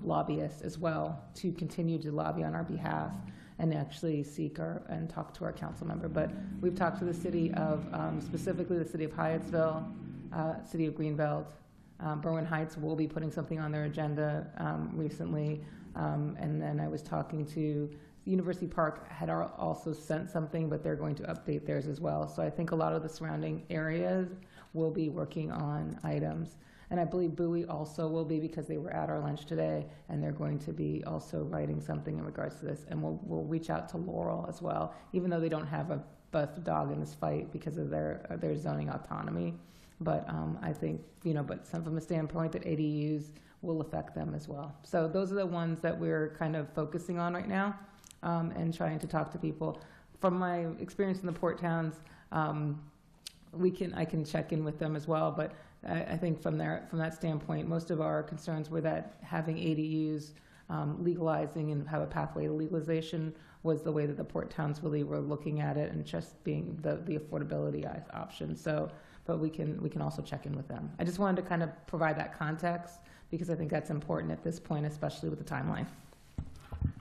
lobbyists as well to continue to lobby on our behalf and actually seek and talk to our council member. But we've talked to the city of, specifically the city of Hyattsville, city of Greenbelt. Berwyn Heights will be putting something on their agenda recently. And then I was talking to University Park, had also sent something, but they're going to update theirs as well. So I think a lot of the surrounding areas will be working on items. And I believe Bowie also will be, because they were at our lunch today, and they're going to be also writing something in regards to this. And we'll reach out to Laurel as well, even though they don't have a dog in this fight because of their zoning autonomy. But I think, but from a standpoint that ADUs will affect them as well. So those are the ones that we're kind of focusing on right now, and trying to talk to people. From my experience in the port towns, I can check in with them as well. But I think from that standpoint, most of our concerns were that having ADUs legalizing and have a pathway to legalization was the way that the Port Towns really were looking at it and just being the affordability option. So, but we can also check in with them. I just wanted to kind of provide that context because I think that's important at this point, especially with the timeline.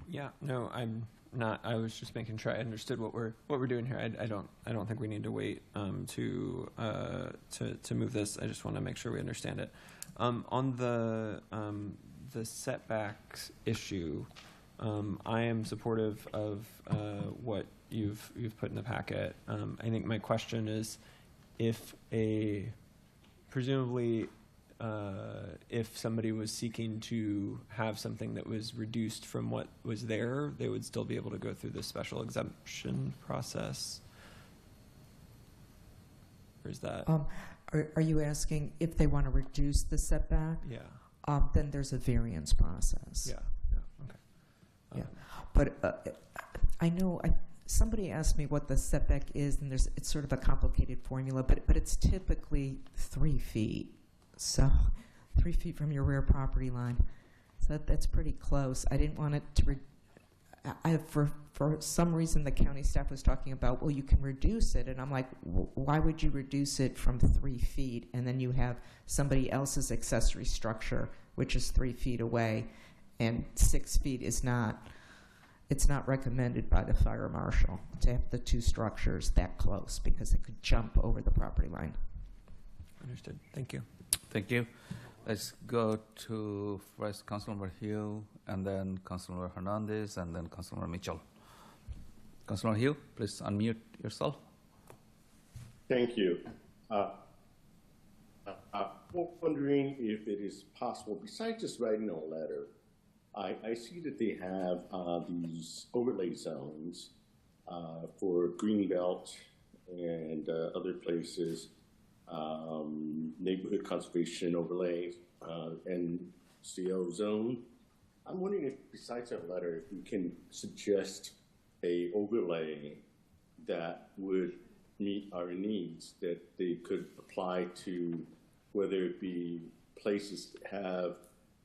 Yeah, no, I'm not. I was just making sure I understood what we're doing here. I don't think we need to wait to move this. I just want to make sure we understand it. On the setbacks issue, I am supportive of what you've put in the packet. I think my question is, if presumably if somebody was seeking to have something that was reduced from what was there, they would still be able to go through the special exemption process? Or is that? Are you asking if they want to reduce the setback? Yeah. Then there's a variance process. Yeah. Okay. Yeah. But I know somebody asked me what the setback is, and it's sort of a complicated formula, but it's typically 3 feet. So 3 feet from your rear property line. So that's pretty close. I didn't want it to. For some reason, the county staff was talking about, well, you can reduce it, and I'm like, why would you reduce it from 3 feet, and then you have somebody else's accessory structure, which is 3 feet away, and 6 feet is not. It's not recommended by the fire marshal to have the two structures that close because it could jump over the property line. Understood. Thank you. Thank you. Let's go to first Councilmember Hill, and then Councilmember Hernandez, and then Councilmember Mitchell. Councilmember Hill, please unmute yourself. Thank you. I'm wondering if it is possible, besides just writing a letter, I see that they have these overlay zones for Greenbelt and other places, neighborhood conservation overlay and CO zone. I'm wondering if, besides a letter, if we can suggest a overlay that would meet our needs, that they could apply to, whether it be places that have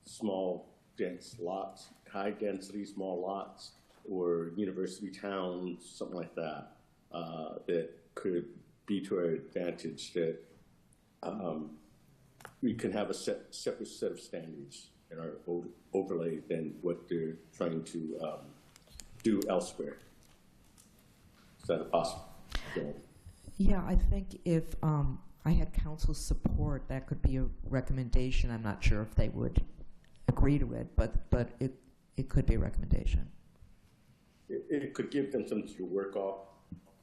small, dense lots, high density, small lots, or university towns, something like that, that could be to our advantage, that we can have a separate set of standards in our overlay than what they're trying to do elsewhere. Is that possible? Yeah, I think if I had council's support, that could be a recommendation. I'm not sure if they would agree to it, but it could be a recommendation. It could give them something to work off.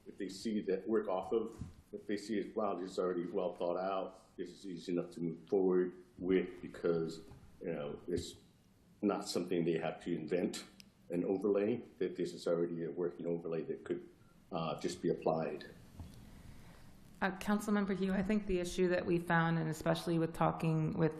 If they see that work off of, if they see it, wow, this is already well thought out, this is easy enough to move forward with, because it's not something they have to invent an overlay, that this is already a working overlay that could just be applied. Councilmember Hugh, I think the issue that we found, and especially with talking with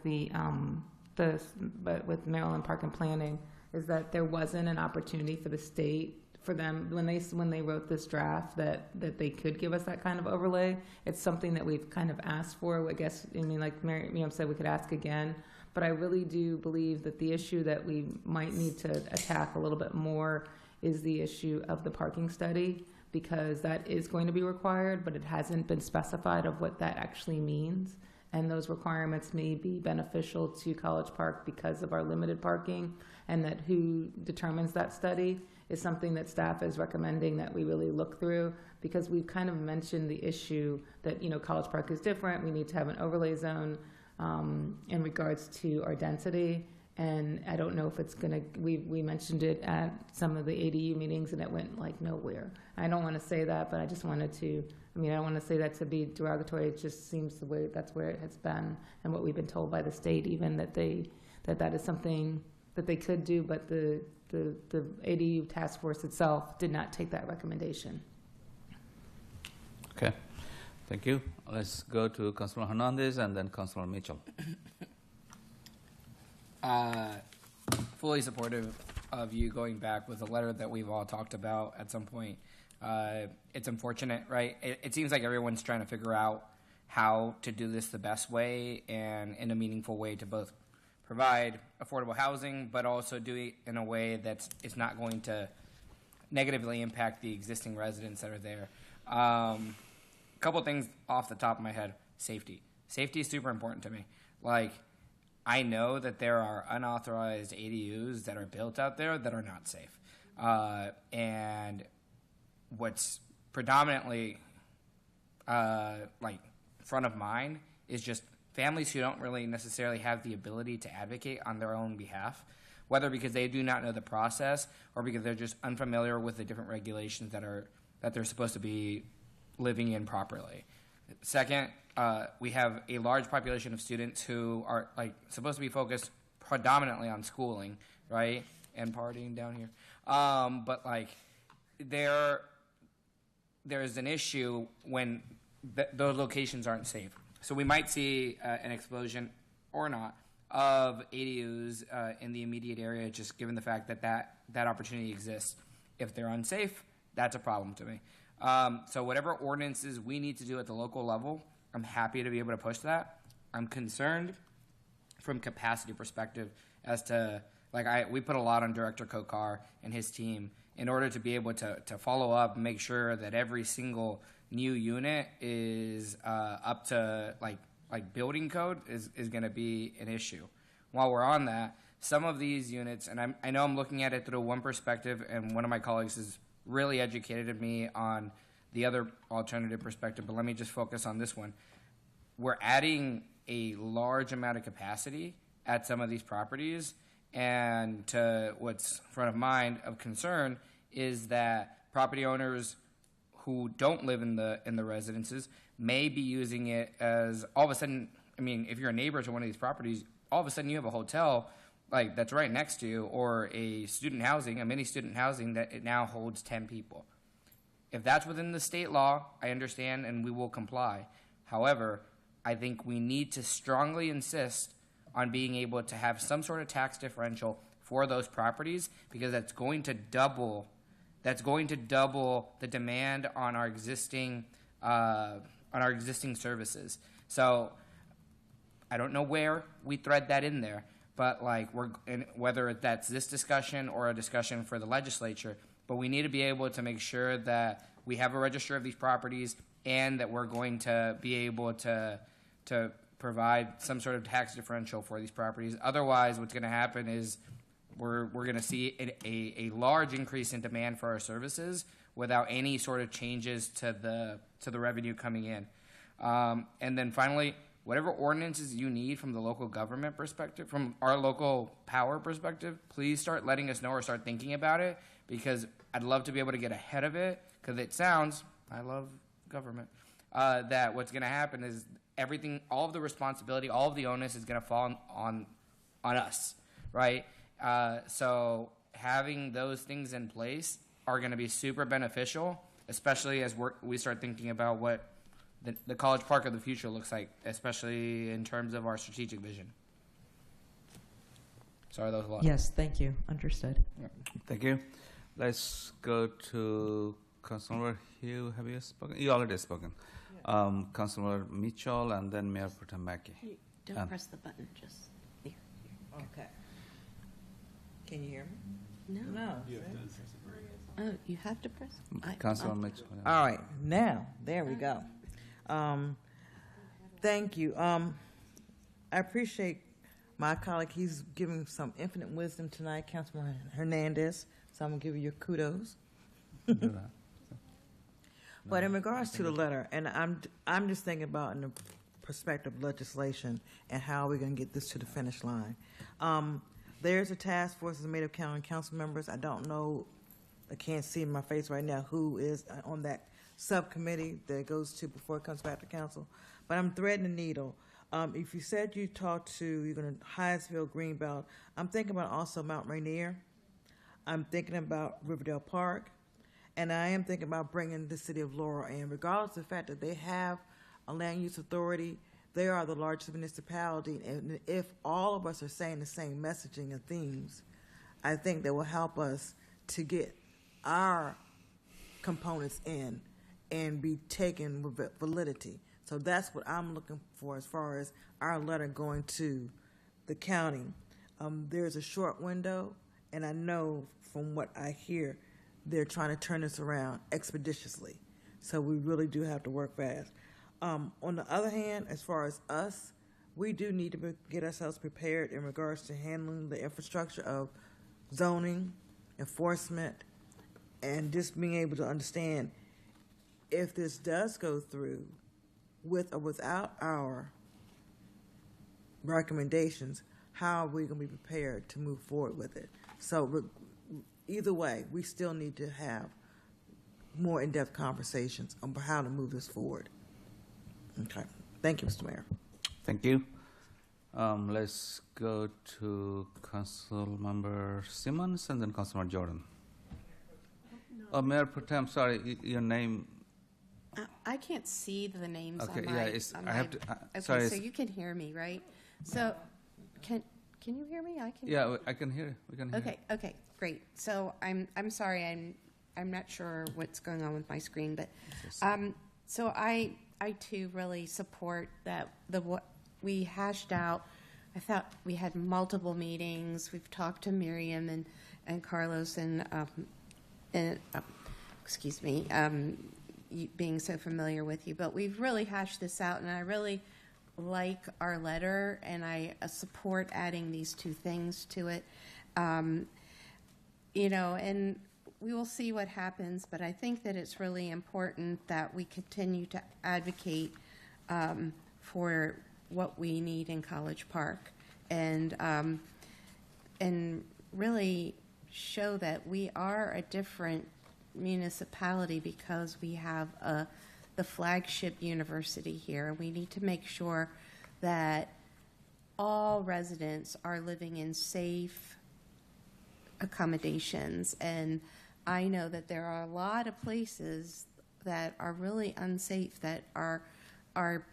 with Maryland Park and Planning, is that there wasn't an opportunity for the state, for them, when they wrote this draft, that they could give us that kind of overlay. It's something that we've kind of asked for. I guess, like Miriam said, we could ask again. But I really do believe that the issue that we might need to attack a little bit more is the issue of the parking study, because that is going to be required, but it hasn't been specified of what that actually means. And those requirements may be beneficial to College Park because of our limited parking, and that who determines that study is something that staff is recommending that we really look through, because we've kind of mentioned the issue that, College Park is different. We need to have an overlay zone in regards to our density. And I don't know if it's going to, we mentioned it at some of the ADU meetings and it went like nowhere. I don't want to say that, but I just wanted to, I don't want to say that to be derogatory. It just seems the way that's where it has been, and what we've been told by the state, even that that is something that they could do, but the ADU task force itself did not take that recommendation. Okay, thank you. Let's go to Councilor Hernandez and then Councilor Mitchell. Fully supportive of you going back with a letter that we've all talked about at some point. It's unfortunate, right? It seems like everyone's trying to figure out how to do this the best way and in a meaningful way to both provide affordable housing, but also do it in a way that's it's not going to negatively impact the existing residents that are there. Couple things off the top of my head. Safety. Safety is super important to me. Like, I know that there are unauthorized ADUs that are built out there that are not safe. And what's predominantly like front of mind is just families who don't really necessarily have the ability to advocate on their own behalf, whether because they do not know the process or because they're just unfamiliar with the different regulations that they're supposed to be living in properly. Second, we have a large population of students who are like supposed to be focused predominantly on schooling, right, and partying down here. But like there's an issue when those locations aren't safe. So we might see an explosion or not of ADUs in the immediate area, just given the fact that opportunity exists. If they're unsafe, that's a problem to me. So whatever ordinances we need to do at the local level, I'm happy to be able to push that. I'm concerned from capacity perspective as to, we put a lot on Director Kokar and his team in order to be able to follow up and make sure that every single new unit is up to like building code is going to be an issue. While we're on that, some of these units, and I know I'm looking at it through one perspective, and one of my colleagues has really educated me on the other alternative perspective, but let me just focus on this one. We're adding a large amount of capacity at some of these properties, and to what's front of mind of concern is that property owners who don't live in the residences may be using it as all of a sudden, I mean, if you're a neighbor to one of these properties, all of a sudden you have a hotel like that's right next to you, or a student housing, a mini student housing that it now holds 10 people. If that's within the state law, I understand and we will comply. However, I think we need to strongly insist on being able to have some sort of tax differential for those properties, because that's going to double the demand on our existing services. So I don't know where we thread that in there, but whether that's this discussion or a discussion for the legislature, but we need to be able to make sure that we have a register of these properties and that we're going to be able to provide some sort of tax differential for these properties. Otherwise, what's going to happen is we're going to see a large increase in demand for our services without any sort of changes to the revenue coming in. And then finally, whatever ordinances you need from the local government perspective, from our local power perspective, please start letting us know or start thinking about it, because I'd love to be able to get ahead of it, because it sounds, I love government, that what's going to happen is everything, all of the responsibility, all of the onus is going to fall on us, right? So having those things in place are going to be super beneficial, especially as we start thinking about what the College Park of the future looks like, especially in terms of our strategic vision. Sorry, that was a lot. Yes, thank you. Understood. Yeah. Thank you. Let's go to Councilor Hugh. Have you spoken? You already spoken. Yeah. Councilor Mitchell, and then Mayor Pro Tem Mackey. Don't press the button, just here. Okay. Can you hear me? No. No. Oh, you have to press? Councilor Mitchell. Yeah. All right. Now, there we go. Thank you. I appreciate my colleague. He's giving some infinite wisdom tonight, Councilman Hernandez. So I'm going to give you your kudos. But in regards to the letter, and I'm just thinking about in the perspective of legislation and how we're going to get this to the finish line. There's a task force that's made of county council members. I don't know, I can't see in my face right now who is on that subcommittee that goes to before it comes back to council. But I'm threading the needle. If you said you talked to, you're going to Hyattsville, Greenbelt, I'm thinking about also Mount Rainier. I'm thinking about Riverdale Park. And I am thinking about bringing the city of Laurel in. Regardless of the fact that they have a land use authority, they are the largest municipality. And if all of us are saying the same messaging and themes, I think that will help us to get our components in and be taken with validity. So that's what I'm looking for as far as our letter going to the county. There's a short window, and I know from what I hear they're trying to turn this around expeditiously. So we really do have to work fast. On the other hand, as far as us, we do need to get ourselves prepared in regards to handling the infrastructure of zoning, enforcement, and just being able to understand if this does go through with or without our recommendations, how are we going to be prepared to move forward with it? So either way, we still need to have more in-depth conversations on how to move this forward. Okay. Thank you, Mr. Mayor. Thank you. Let's go to Councilmember Simmons and then Councilmember Jordan. Oh, Mayor Pro Tem, sorry, your name. I can't see the names Okay, on yeah, my. it's, on I my- have to. Okay, Sorry. so you can hear me, right? So, can you hear me? I can. Yeah, I can hear. We can hear. Okay, great. So I'm sorry, I'm not sure what's going on with my screen, but so I too really support that what we hashed out. I thought we had multiple meetings. We've talked to Miriam and Carlos and excuse me, you being so familiar with you, but we've really hashed this out, and I really like our letter, and I support adding these two things to it. You know, and we will see what happens, but I think that it's really important that we continue to advocate for what we need in College Park, and really show that we are a different municipality because we have the flagship university here. We need to make sure that all residents are living in safe accommodations, and I know that there are a lot of places that are really unsafe that are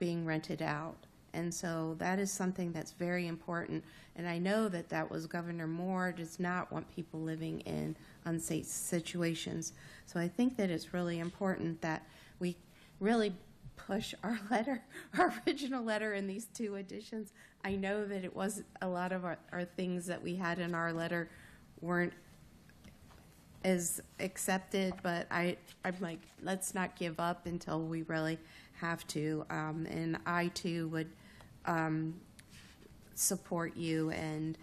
being rented out, and so that is something that's very important. And I know that was Governor Moore does not want people living in unsafe situations. So I think that it's really important that we really push our letter, our original letter, in these two editions. I know that it was a lot of our things that we had in our letter weren't as accepted, but I'm like, let's not give up until we really have to. And I too would support you and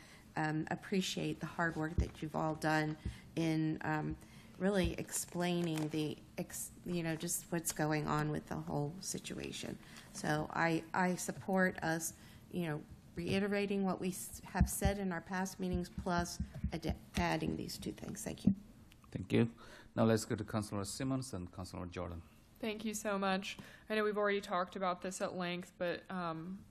appreciate the hard work that you've all done in really explaining just what's going on with the whole situation. So I support us, reiterating what we have said in our past meetings, plus adding these two things. Thank you. Thank you. Now let's go to Councilor Simmons and Councilor Jordan. Thank you so much. I know we've already talked about this at length, but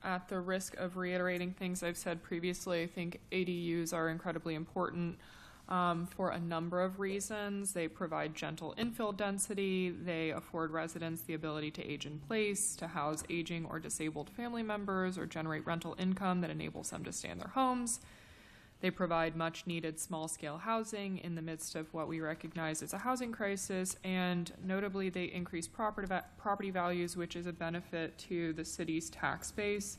at the risk of reiterating things I've said previously, I think ADUs are incredibly important for a number of reasons. They provide gentle infill density. They afford residents the ability to age in place, to house aging or disabled family members, or generate rental income that enables them to stay in their homes. They provide much-needed small-scale housing in the midst of what we recognize as a housing crisis, and notably, they increase property values, which is a benefit to the city's tax base.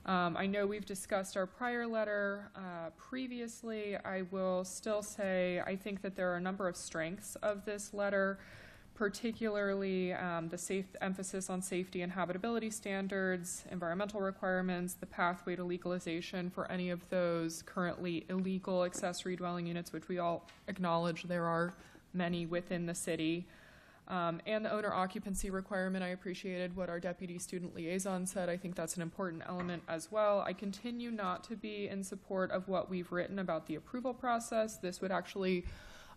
I know we've discussed our prior letter previously. I will still say I think that there are a number of strengths of this letter, particularly the emphasis on safety and habitability standards, environmental requirements, the pathway to legalization for any of those currently illegal accessory dwelling units, which we all acknowledge there are many within the city, and the owner occupancy requirement. I appreciated what our deputy student liaison said. I think that's an important element as well. I continue not to be in support of what we've written about the approval process. This would actually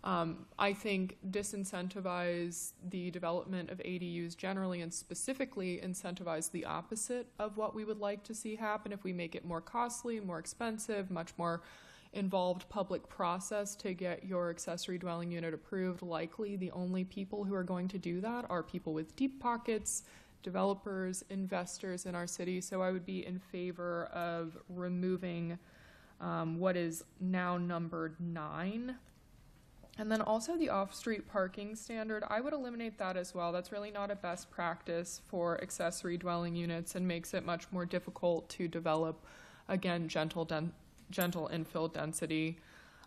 I think disincentivize the development of ADUs generally, and specifically incentivize the opposite of what we would like to see happen if we make it more costly, more expensive, much more involved public process to get your accessory dwelling unit approved. Likely the only people who are going to do that are people with deep pockets, developers, investors in our city. So I would be in favor of removing what is now numbered 9. And then also the off-street parking standard, I would eliminate that as well. That's really not a best practice for accessory dwelling units and makes it much more difficult to develop, again, gentle infill density.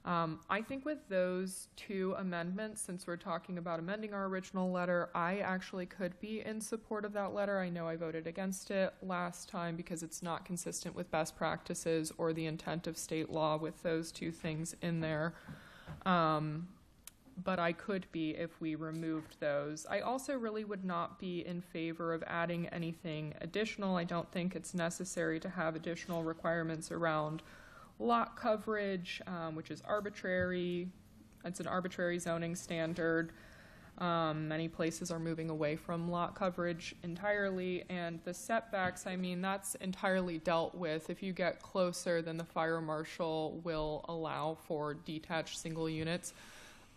I think with those two amendments, since we're talking about amending our original letter, I actually could be in support of that letter. I know I voted against it last time because it's not consistent with best practices or the intent of state law with those two things in there. But I could be if we removed those. I also really would not be in favor of adding anything additional. I don't think it's necessary to have additional requirements around lot coverage, which is arbitrary. It's an arbitrary zoning standard. Many places are moving away from lot coverage entirely, and the setbacks, I mean, that's entirely dealt with. If you get closer, then the fire marshal will allow for detached single units.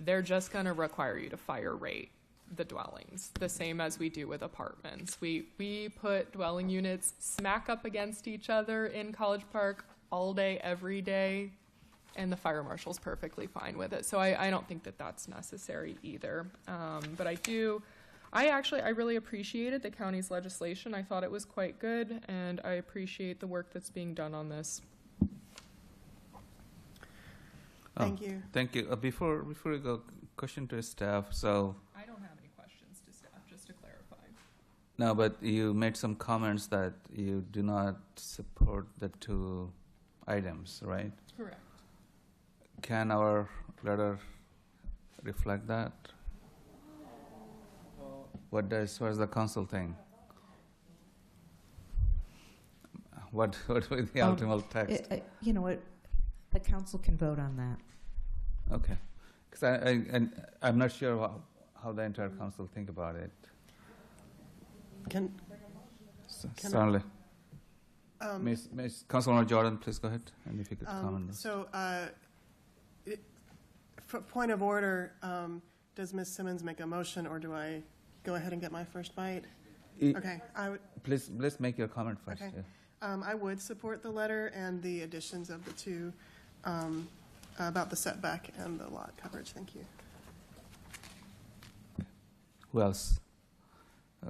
They're just going to require you to fire rate the dwellings, the same as we do with apartments. We put dwelling units smack up against each other in College Park all day, every day, and the fire marshal's perfectly fine with it. So I don't think that that's necessary either. But I really appreciated the county's legislation. I thought it was quite good, and I appreciate the work that's being done on this. Thank you. Thank you. Before we go, question to staff. So I don't have any questions to staff, just to clarify. no, but you made some comments that you do not support the two items, right? Correct. Can our letter reflect that? What does the council think? What will the ultimate text? You know what? The council can vote on that. Okay, because I'm not sure how the entire council think about it. Certainly. Ms. Councilor Jordan, please go ahead, and if you could comment. So, point of order, does Ms. Simmons make a motion, or do I go ahead and get my first bite? Okay, I would. Please make your comment first. Okay. Yeah. I would support the letter and the additions of the two about the setback and the lot coverage. Thank you. Who else?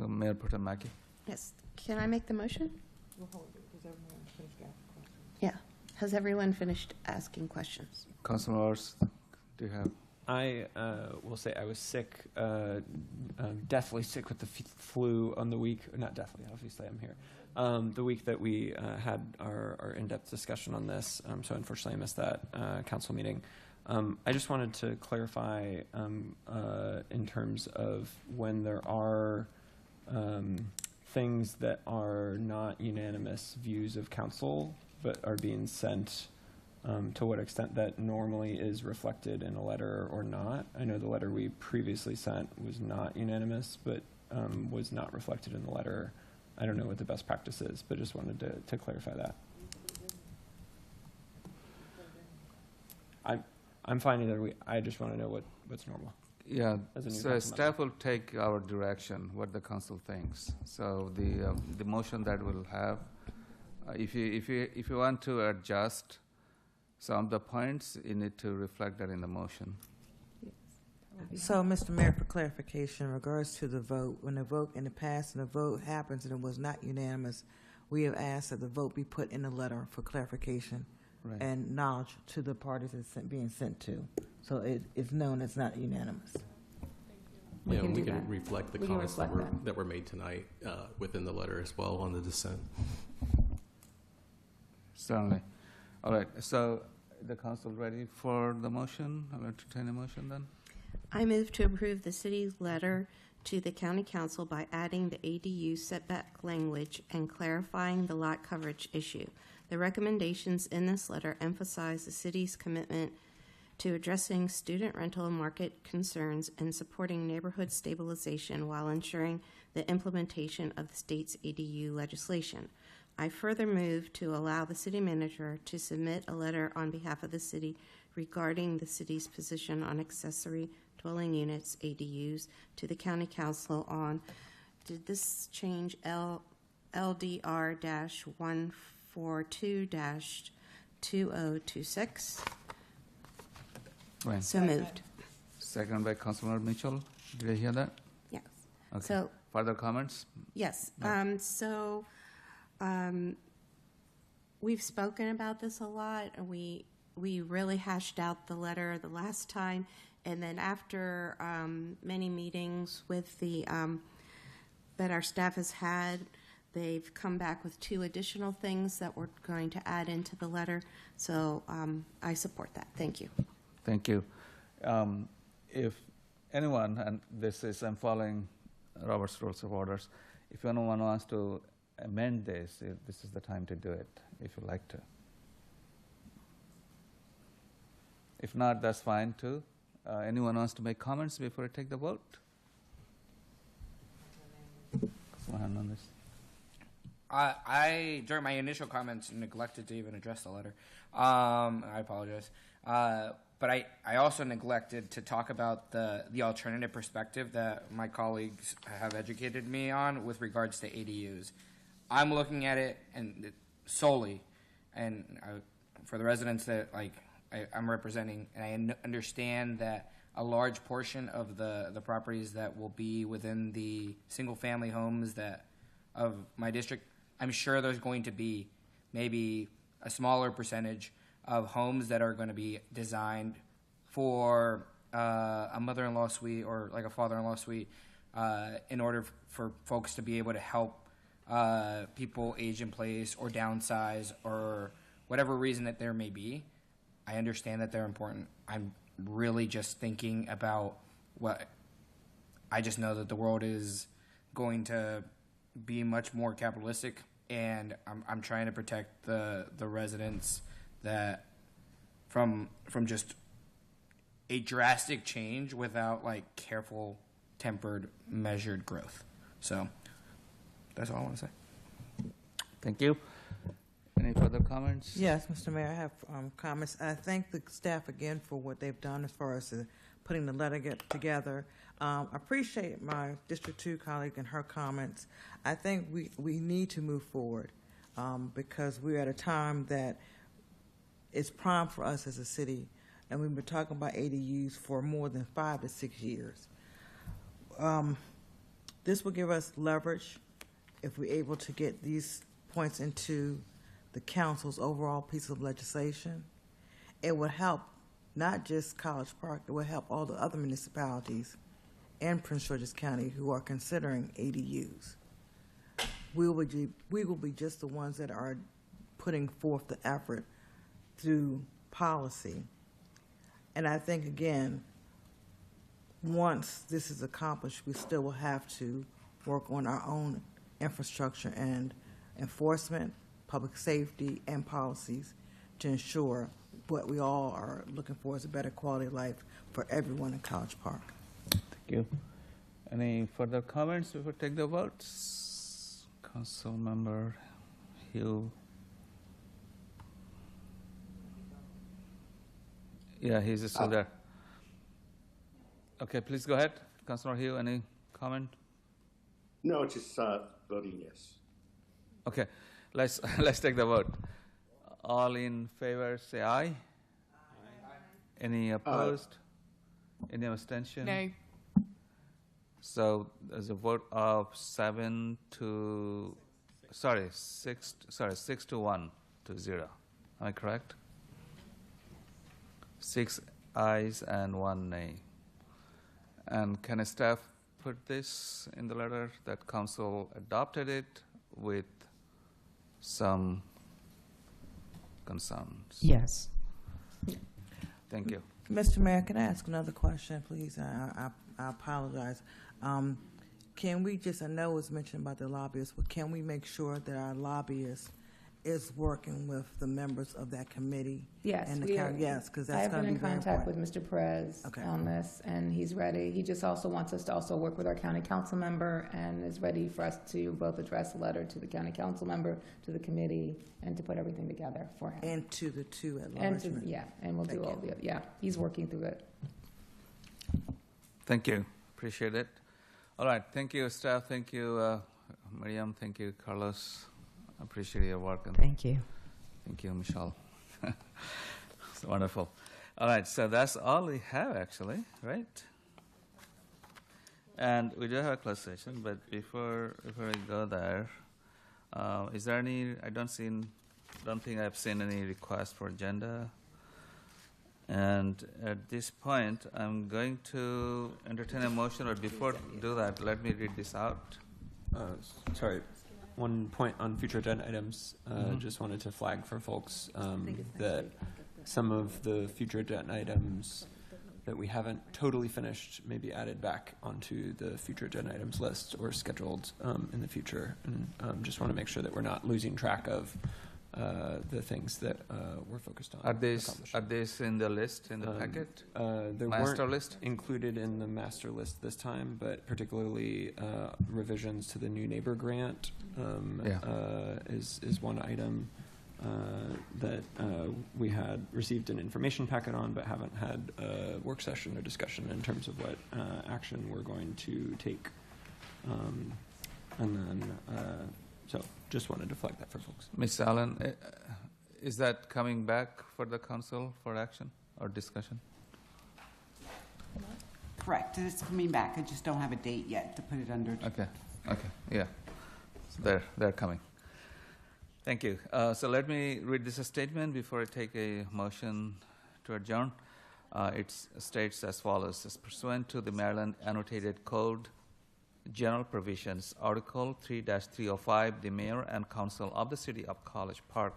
Mayor Pro Tem Mackey. Yes. Can I make the motion? Yeah. Has everyone finished asking questions? Councilors, do you have? I will say I was sick, deathly sick with the flu on the week, not deathly, obviously I'm here, the week that we had our in-depth discussion on this, so unfortunately I missed that council meeting. I just wanted to clarify in terms of when there are things that are not unanimous views of council, but are being sent, to what extent that normally is reflected in a letter or not. I know the letter we previously sent was not unanimous, but was not reflected in the letter. I don't know what the best practice is, but just wanted to clarify that. I'm fine either way. I just want to know what's normal. Yeah, so staff will take our direction, what the council thinks. So the motion that we'll have, if you want to adjust some of the points, you need to reflect that in the motion. So, Mr. Mayor, for clarification, in regards to the vote, when the vote in the past and the vote happens and it was not unanimous, we have asked that the vote be put in the letter for clarification and knowledge to the parties it's being sent to. So it is known it's not unanimous. We can reflect the comments that were made tonight within the letter as well on the dissent. Certainly. All right, so the council ready for the motion? I'll entertain a motion then. I move to approve the city's letter to the county council by adding the ADU setback language and clarifying the lot coverage issue. The recommendations in this letter emphasize the city's commitment to addressing student rental market concerns and supporting neighborhood stabilization while ensuring the implementation of the state's ADU legislation. I further move to allow the city manager to submit a letter on behalf of the city regarding the city's position on accessory dwelling units, ADUs, to the county council on, did this change LDR-142-2026? Right. So moved. Second by Councilor Mitchell. Did I hear that? Yes. Okay. So, further comments? yes. No. We've spoken about this a lot. We we really hashed out the letter the last time, and then after many meetings with the that our staff has had, they've come back with 2 additional things that we're going to add into the letter. So I support that. Thank you. Thank you. If anyone, and this is, I'm following Robert's Rules of Orders, if anyone wants to amend this, this is the time to do it, if you'd like to. If not, that's fine too. Anyone wants to make comments before I take the vote? Someone on this. I during my initial comments neglected to even address the letter. I apologize. But I also neglected to talk about the alternative perspective that my colleagues have educated me on with regards to ADUs. I'm looking at it and solely, and for the residents that I'm representing, and I understand that a large portion of the properties that will be within the single-family homes of my district, I'm sure there's going to be maybe a smaller percentage of homes that are going to be designed for a mother-in-law suite or like a father-in-law suite in order for folks to be able to help people age in place or downsize or whatever reason that there may be. I understand that they're important. I'm really just thinking about I just know that the world is going to be much more capitalistic, and I'm trying to protect the residents that from just a drastic change without careful, tempered, measured growth. So that's all I want to say. Thank you. Any further comments? Yes, Mr. Mayor, I have comments. I thank the staff again for what they've done as far as putting the letter together. I appreciate my District 2 colleague and her comments. I think we need to move forward because we're at a time that it's prime for us as a city, and we've been talking about ADUs for more than 5 to 6 years. This will give us leverage if we're able to get these points into the council's overall piece of legislation. It would help not just College Park, it would help all the other municipalities in Prince George's County who are considering ADUs. We will be just the ones that are putting forth the effort through policy. And I think, again, once this is accomplished, we still will have to work on our own infrastructure and enforcement, public safety, and policies to ensure what we all are looking for is a better quality of life for everyone in College Park. Thank you. Any further comments before we take the votes? Councilmember Hill. Yeah, he's still there. Okay, please go ahead. Councilor Hill, any comment? No, just voting yes. Okay, let's take the vote. All in favor, say aye. Aye. Any opposed? Any abstention? Nay. So there's a vote of 6 to 1 to 0. Am I correct? 6 ayes and 1 nay. And can staff put this in the letter that council adopted it with some concerns? Yes. Thank you. Mr. Mayor, can I ask another question, please? I apologize. Can we just, I know it's mentioned about the lobbyists, but can we make sure that our lobbyist is working with the members of that committee? Yes, and we are. Yes, because that's going to be very I've been in contact with important. Mr. Perez on this, and he's ready. He just also wants us to also work with our county council member, and is ready for us to both address a letter to the county council member, to the committee, and to put everything together for him. And to the 2 at And large. and we'll do all the other. Yeah, he's working through it. Thank you. Appreciate it. All right. Thank you, staff. Thank you, Miriam. Thank you, Carlos. I appreciate your work. And Thank you. Thank you, Michelle. It's wonderful. All right. So that's all we have, actually, right? And we do have a closed session, but before we go there, is there any? Don't think I've seen any request for agenda And at this point, I'm going to entertain a motion, or before do that, let me read this out. Sorry, one point on future agenda items. Just wanted to flag for folks that some of the future agenda items that we haven't totally finished may be added back onto the future agenda items list or scheduled in the future. And just want to make sure that we're not losing track of the things that we're focused on. Are these in the list, in the packet? They Master weren't list? included in the master list this time, but particularly revisions to the new neighbor grant is one item that we had received an information packet on, but haven't had a work session or discussion in terms of what action we're going to take. And then, so just wanted to flag that for folks. Ms. Allen, is that coming back for the council for action or discussion? Correct. It's coming back. I just don't have a date yet to put it under. Okay. Yeah. So they're coming. Thank you. So let me read this statement before I take a motion to adjourn. It states as follows: as pursuant to the Maryland Annotated Code General Provisions, Article 3-305, the mayor and council of the city of College Park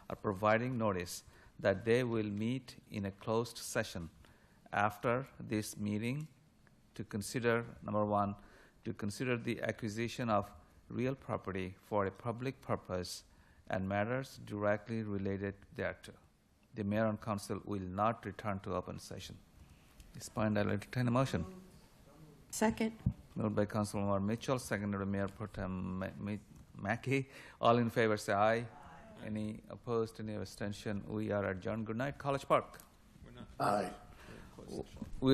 are providing notice that they will meet in a closed session after this meeting to consider, number one, to consider the acquisition of real property for a public purpose and matters directly related thereto. The mayor and council will not return to open session. At this point, I'll entertain a motion. Second. Moved by Councilmember Mitchell, seconded by Mayor Pro Tem Mackey. All in favor say aye. Any opposed, any abstention? We are adjourned. Good night, College Park. Aye. We